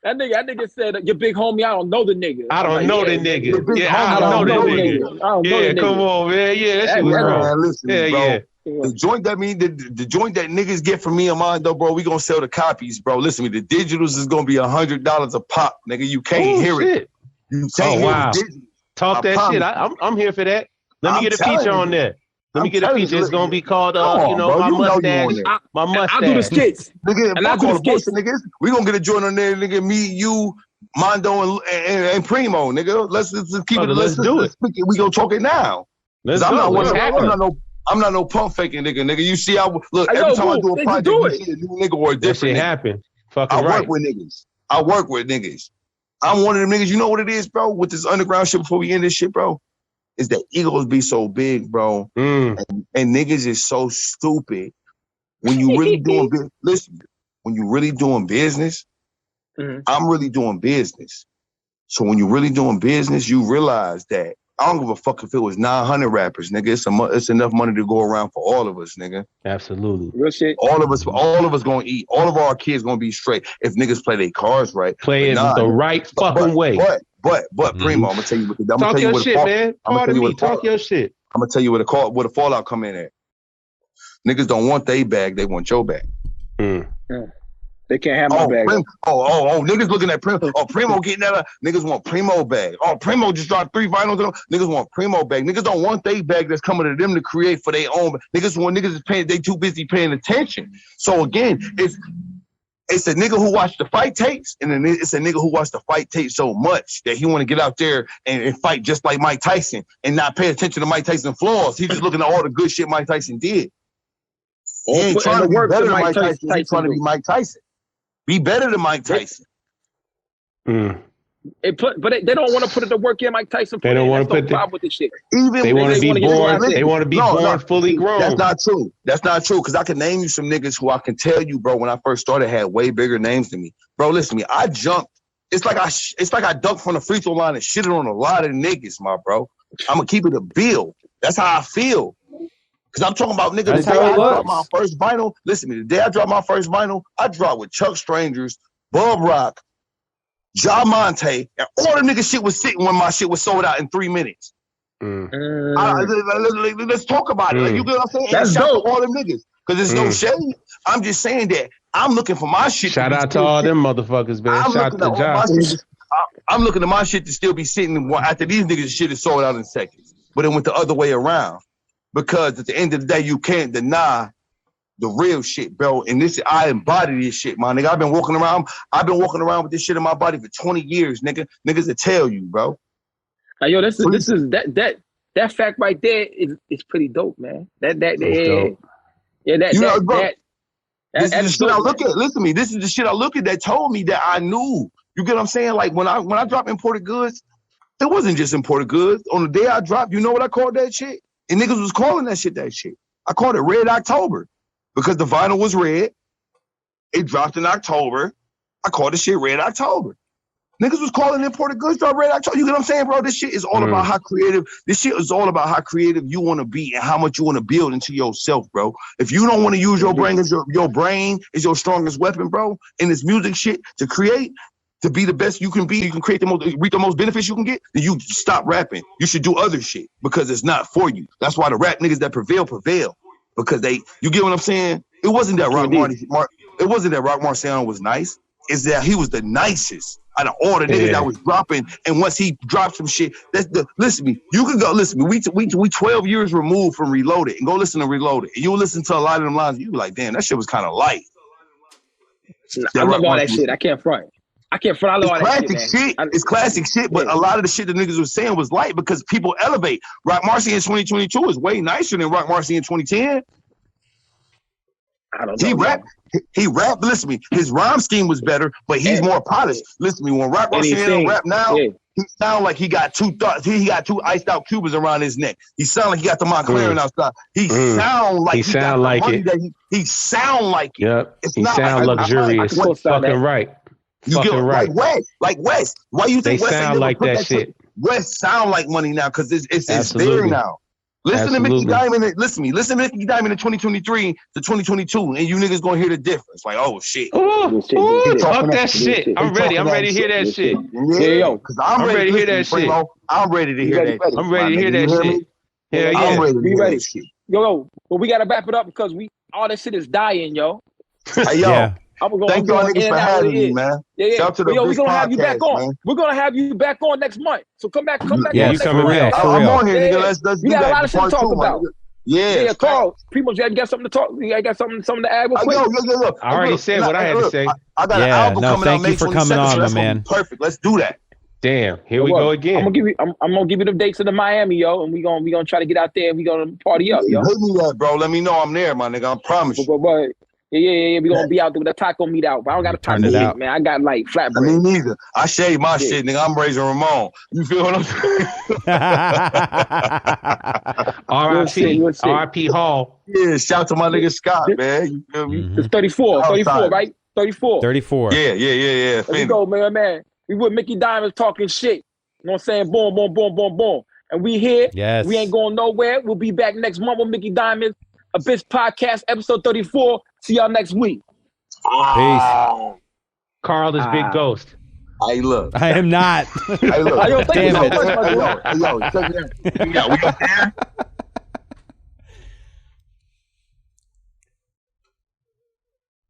That nigga said, "Your big homie, I don't know the nigga." I don't know the nigga. Yeah, I don't know the nigga. Yeah, come on, man. Yeah, that shit was wrong. Listen, bro. The joint that the joint that niggas get from me and Mondo, bro, we gonna sell the copies, bro. Listen to me, the digitals is gonna be $100 a pop, nigga. You can't hear it. You can't hear it. Talk that shit. I'm here for that. Let me get a feature on there. Let me get a feature. It's gonna be called, my mustache. My mustache. I'll do the skits. Nigga, and I'll do the skits. Niggas. We gonna get a joint on there, nigga. Me, you, Mondo, and Primo, nigga. Let's keep it. Let's do it. We gonna talk it now. I'm not no pump faking nigga. You see, look every time I do a project, you see a new nigga or a different. That shit happen. I work with niggas. I'm one of them niggas. You know what it is, bro? With this underground shit before we end this shit, bro. Is that egos be so big, bro, and niggas is so stupid. When you really doing business, listen. When you really doing business, I'm really doing business. So when you really doing business, you realize that I don't give a fuck if it was 900 rappers, nigga. It's enough money to go around for all of us, nigga. Absolutely. Real shit. All of us gonna eat. All of our kids gonna be straight if niggas play their cards right. Play it the right fucking way. But Primo, I'm gonna tell you what the talk your shit, man. Pardon me. Talk your shit. I'm gonna tell you where the fallout come in at. Niggas don't want they bag, they want your bag. They can't have my bag. Niggas looking at Primo. Oh, Primo getting that. Niggas want Primo bag. Oh, Primo just dropped 3 vinyls. Niggas want Primo bag. Niggas don't want they bag that's coming to them to create for their own. Niggas is paying. They too busy paying attention. So again, it's a nigga who watched the fight tapes, and then it's a nigga who watched the fight tapes so much that he want to get out there and fight just like Mike Tyson and not pay attention to Mike Tyson's flaws. He just looking at all the good shit Mike Tyson did. He ain't trying to be better than Mike Tyson. He's trying to be Mike Tyson. Be better than Mike Tyson. But they don't want to put the work in Mike Tyson. They don't want to put the with this shit. They want to be born. They want to be born fully grown. That's not true. Because I can name you some niggas who I can tell you, bro. When I first started, had way bigger names than me, bro. Listen to me. I jumped. It's like I ducked from the free throw line and shitted on a lot of niggas, my bro. I'm gonna keep it a bill. That's how I feel. Because I'm talking about niggas. The day I dropped my first vinyl, listen to me. The day I dropped my first vinyl, I dropped with Chuck Strangers, Bub Rock, Ja Monte, and all the niggas shit was sitting when my shit was sold out in 3 minutes. Let's talk about it. Like, you get what I'm saying? That's dope. All them niggas. Because there's no shade. I'm just saying that I'm looking for my shit. Shout out to all them motherfuckers, man. Shout out to Ja. I'm looking at my shit to still be sitting after these niggas shit is sold out in seconds. But it went the other way around. Because at the end of the day, you can't deny the real shit, bro. And I embody this shit, my nigga. I've been walking around with this shit in my body for 20 years, nigga. Niggas will tell you, bro. Yo, that fact right there is pretty dope, man. Dope. This is the shit I look at. Listen to me. This is the shit I look at that told me that I knew. You get what I'm saying? Like when I drop imported goods, it wasn't just imported goods. On the day I dropped, you know what I called that shit? And niggas was calling that shit. I called it Red October because the vinyl was red. It dropped in October. I called this shit Red October. Niggas was calling imported goods drop Red October. You get what I'm saying, bro? This shit is all about how creative. This shit is all about how creative you want to be and how much you want to build into yourself, bro. If you don't want to use your brain as your brain is your strongest weapon, bro, in this music shit to create, to be the best you can be, you can create reap the most benefits you can get, then you stop rapping. You should do other shit because it's not for you. That's why the rap niggas that prevail because you get what I'm saying? It wasn't that Rock Marciano was nice. It's that he was the nicest out of all the niggas that was dropping. And once he dropped some shit, listen to me. You can go listen to me. We 12 years removed from Reloaded and go listen to Reloaded. And you'll listen to a lot of them lines. You be like, damn, that shit was kind of light. I love all that shit. I can't front. It's classic shit. It's classic shit, but a lot of the shit the niggas was saying was light because people elevate. Rock Marcy in 2022 is way nicer than Rock Marcy in 2010. I don't know. He rapped. Listen to me. His rhyme scheme was better, but he's more polished. Listen to me. When Rock rap now, he sound like he got two thoughts. He got two iced out Cubans around his neck. He sound like he got the Montclair outside. He sound like he sound like it. He sound like it. Yep. He sound luxurious. Fucking right. You get right. Like West. Why you think West sound like that shit? West sound like money now because it's there now. Listen to Mickey Diamond. Listen to me. Listen to Mickey Diamond in 2023 to 2022, and you niggas gonna hear the difference. Like, oh shit. Talk that shit. I'm ready. I'm ready to hear that shit. Yeah, yo, because I'm ready to hear that shit. I'm ready to hear that. I'm ready to hear that shit. Yeah, yeah. I'm ready to hear that shit. Yo, but we gotta wrap it up because all that shit is dying, yo. Hey, yo. Thank y'all niggas for having me, man. Yeah. Shout out to the we're gonna have you back on. Man. We're gonna have you back on next month. So come back. Yeah, you coming real. I'm on here, nigga. Let's do that. We got a lot of shit to talk about. Yeah, Karl, PrimoJAB, you got something to talk? You got something to add real quick? Yo. I already said what I had to say. I got an album coming out. Thank you for coming on, my man. Perfect. Let's do that. Damn, here we go again. I'm gonna give you the dates of the Miami, yo, and we gonna try to get out there and we gonna party up, yo. Hit me up, bro. Let me know I'm there, my nigga. I promise you. But yeah. We gonna be out there with a taco meat out. But I don't got a taco meat, man. I got like flatbread. Me neither. I shave my shit, nigga. I'm raising Ramon. You feel what I'm saying? R.I.P. Hall. Yeah, shout to my nigga Scott, man. You feel me? It's 34, right? 34. 34. Yeah. There we go, man. We with Mickey Diamonds talking shit. You know what I'm saying? Boom. And we here. Yes. We ain't going nowhere. We'll be back next month with Mickey Diamonds. Abyss Podcast, episode 34. See y'all next week. Peace. Karl is Big Ghost. Hey, look. I am not. Hey, look. Damn it. Yo, check it out. Yeah, we up there.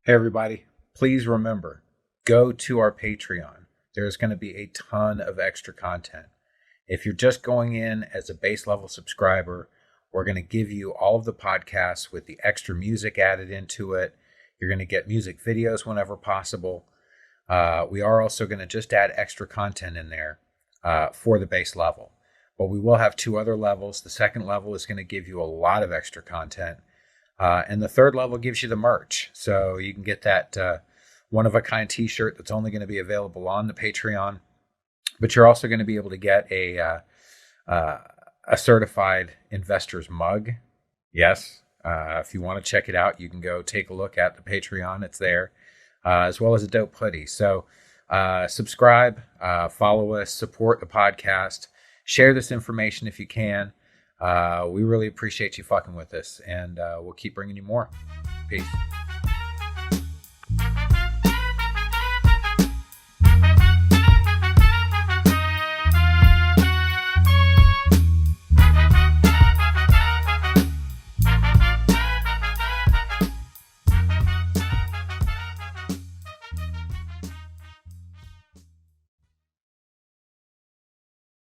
Hey, everybody. Please remember, go to our Patreon. There's going to be a ton of extra content. If you're just going in as a base level subscriber, we're going to give you all of the podcasts with the extra music added into it. You're going to get music videos whenever possible. We are also going to just add extra content in there for the base level. But we will have 2 other levels. The second level is going to give you a lot of extra content. And the third level gives you the merch. So you can get that one-of-a-kind t-shirt that's only going to be available on the Patreon. But you're also going to be able to get a certified investor's mug. Yes. If you want to check it out, you can go take a look at the Patreon. It's there. As well as a dope hoodie. So subscribe, follow us, support the podcast, share this information if you can. We really appreciate you fucking with us, and we'll keep bringing you more. Peace.